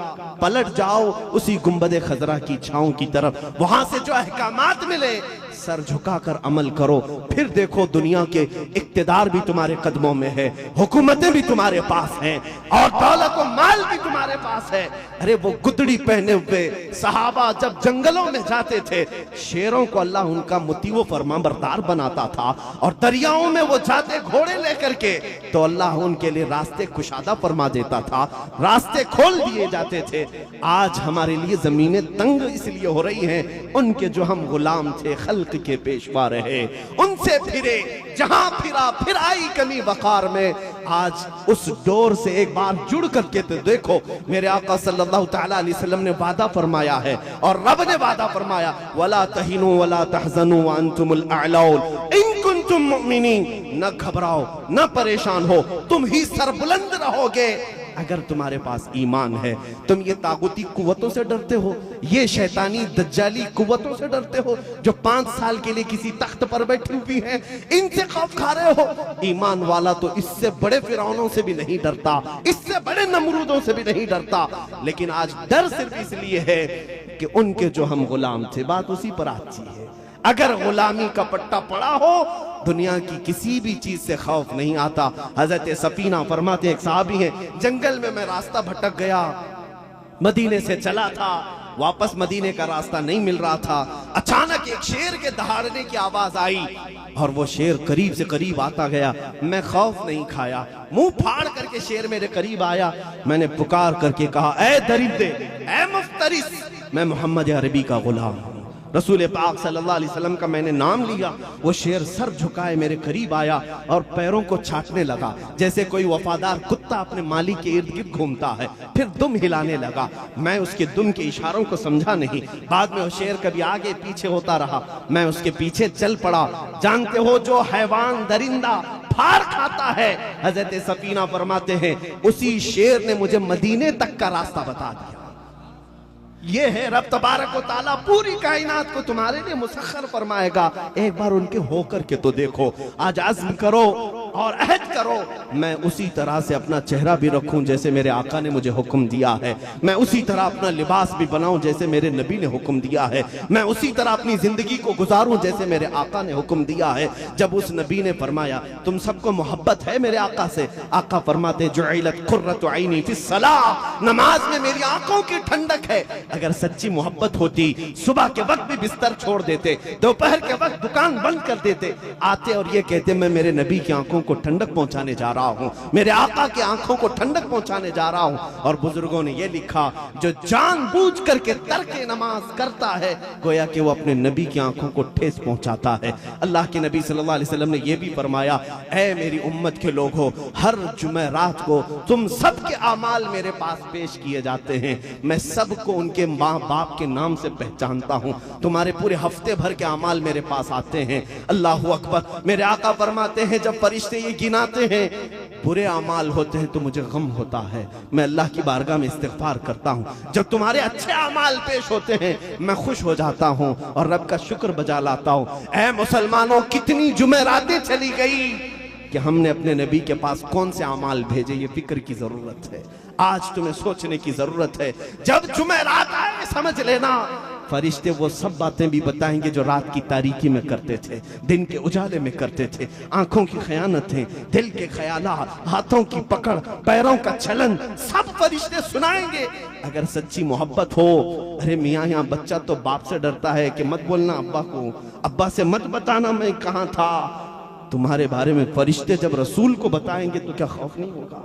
पलट जाओ उसी गुंबद खजरा की छांव की तरफ, वहां से जो अहकामात मिले सर झुकाकर अमल करो, फिर देखो दुनिया के इक्तिदार भी तुम्हारे कदमों में है, हुकूमतें भी तुम्हारे पास हैं, और दौलत और माल भी तुम्हारे पास है। अरे वो गुदड़ी पहने हुए सहाबा जब जंगलों में जाते थे, शेरों को अल्लाह उनका मुतीव फरमाबरदार बनाता था, और दरियाओं में वो जाते घोड़े लेकर के तो अल्लाह उनके लिए रास्ते कुशादा फरमा देता था, रास्ते खोल दिए जाते थे। आज हमारे लिए जमीनें तंग इसलिए हो रही हैं, उनके जो हम गुलाम थे, खल्क के पेशवा रहे, उनसे फिरे, जहां फिरा फिर आई कमी वकार में। आज उस डोर से एक बार जुड़ करके तो देखो, मेरे आका सल्लल्लाहु तआला अलैहि वसल्लम ने वादा फरमाया है, और रब ने वादा फरमाया वला तहिनु वला तहजनु व अंतुमुल अअलौन इन कुंतुम मुमिनीन। न घबराओ, न परेशान हो, तुम ही सरबुलंद रहोगे अगर तुम्हारे पास ईमान है। तुम ये तागुती कुव्वतों से डरते हो, ये शैतानी दज्जाली कुव्वतों से डरते हो जो 5 साल के लिए किसी तख्त पर बैठी हुई हैं, इनसे खौफ खा रहे हो। ईमान वाला तो इससे बड़े फिरौनों से भी नहीं डरता, इससे बड़े नमरूदों से भी नहीं डरता। लेकिन आज डर सिर्फ इसलिए है कि उनके जो हम गुलाम थे, बात उसी पर आती है। अगर गुलामी का पट्टा पड़ा हो, दुनिया की किसी भी चीज से खौफ नहीं आता। हजरत सफीना फरमाते, एक साहबी हैं, जंगल में मैं रास्ता भटक गया, मदीने से चला था, वापस मदीने का रास्ता नहीं मिल रहा था। अचानक एक शेर के दहाड़ने की आवाज आई, और वो शेर करीब से करीब आता गया। मैं खौफ नहीं खाया, मुंह फाड़ करके शेर मेरे करीब आया। मैंने पुकार करके कहा, ऐ दरिंदे, ऐ मुफ्तरिस, मैं मोहम्मद अरबी का गुलाम हूँ। रसूल पाक सल्लल्लाहु अलैहि वसल्लम का मैंने नाम लिया। वो शेर सर झुकाए मेरे करीब आया और पैरों को छाटने लगा, जैसे कोई वफादार कुत्ता अपने मालिक के इर्द गिर्द घूमता है। फिर दुम हिलाने लगा। मैं उसके दुम के इशारों को समझा नहीं। बाद में वो शेर कभी आगे पीछे होता रहा, मैं उसके पीछे चल पड़ा। जानते हो, जो हैवान दरिंदा फाड़ खाता है, हजरत सफीना फरमाते हैं, उसी शेर ने मुझे मदीने तक का रास्ता बता दिया। ये है रब तबारक व तआला पूरी कायनात को तुम्हारे लिए मुसख्खर फरमाएगा। एक बार उनके होकर के तो देखो। आज आज़्म करो और अहद करो, मैं उसी तरह से अपना चेहरा भी रखूं जैसे मेरे आका ने मुझे हुक्म दिया है। मैं उसी तरह अपना लिबास भी बनाऊं जैसे मेरे नबी ने हुक्म दिया है। मैं उसी तरह अपनी जिंदगी को गुजारूं जैसे मेरे आका ने हुक्म दिया है। जब उस नबी ने फरमाया, तुम सबको मोहब्बत है मेरे आका से, आका फरमाते, जुइलत कुर्रतु ऐनी फिस्सलाह, नमाज में मेरी आंखों की ठंडक है। अगर सच्ची मोहब्बत होती, सुबह के वक्त भी बिस्तर छोड़ देते, दोपहर के वक्त दुकान बंद कर देते, आते और ये कहते, मैं मेरे नबी की आंखों को ठंडक पहुंचाने जा रहा हूं, मेरे आका की आंखों को ठंडक पहुंचाने जा रहा हूं। और बुजुर्गों ने ये लिखा, जो जानबूझ करके तर्के नमाज करता है, गोया कि वो अपने नबी की आंखों को ठेस पहुंचाता है। अल्लाह के नबी सल्लल्लाहु अलैहि वसल्लम ने यह भी फरमाया, ऐ मेरी उम्मत के लोगों, हर जुमेरात को तुम सबके आमाल मेरे पास पेश किए जाते हैं। मैं सबको उनके माँ बाप के नाम से पहचानता हूँ। तुम्हारे पूरे हफ्ते भर के अमाल मेरे पास आते हैं। अल्लाह अकबर। मेरे आका फरमाते हैं, जब फरिश्ते ये गिनाते हैं, बुरे अमाल होते हैं तो मुझे गम होता है, मैं अल्लाह की बारगाह में इस्तिग़फ़ार करता हूँ। जब तुम्हारे अच्छे अमाल पेश होते हैं, मैं खुश हो जाता हूँ और रब का शुक्र बजा लाता हूँ। ऐ मुसलमानों, कितनी जुमेरातें चली गई कि हमने अपने नबी के पास कौन से अमाल भेजे, ये फिक्र की जरूरत है। आज तुम्हें सोचने की जरूरत है। जब जुमेरात आए, समझ लेना फरिश्ते वो सब बातें भी बताएंगे जो रात की तारीकी में करते थे, दिन के उजाले में करते थे। आंखों की खयानतें, दिल के ख्यालात, हाथों की पकड़, पैरों का चलन, सब फरिश्ते सुनाएंगे। अगर सच्ची मोहब्बत हो, अरे मियाँ यहाँ बच्चा तो बाप से डरता है कि मत बोलना अब्बा को, अब्बा से मत बताना मैं कहाँ था। तुम्हारे बारे में फरिश्ते जब रसूल को बताएंगे तो क्या खौफ नहीं होगा,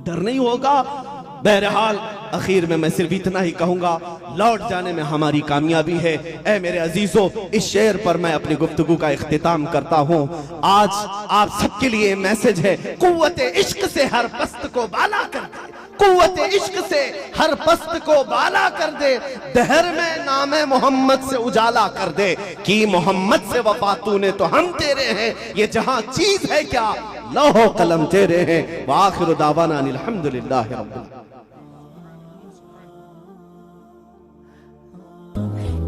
डर नहीं होगा? बहरहाल आखिर में मैं सिर्फ इतना ही कहूंगा, लौट जाने में हमारी कामयाबी है। ऐ मेरे अजीजों, इस शेर पर मैं अपनी गुफ्तगू का इख्तिताम करता हूं। आज आप सबके लिए मैसेज है, कुव्वत इश्क से हर पस्त को बाला कर दे, कुव्वत इश्क से हर पस्त को बाला कर दे, दहर में नामे मोहम्मद से उजाला कर दे, कि मोहम्मद से वफा तूने तो हम तेरे हैं, ये जहां चीज है क्या लौह कलम तेरे हैं। व आखिरु दावाना अनिल हम्दुलिल्लाहि रब्बिल आलमीन।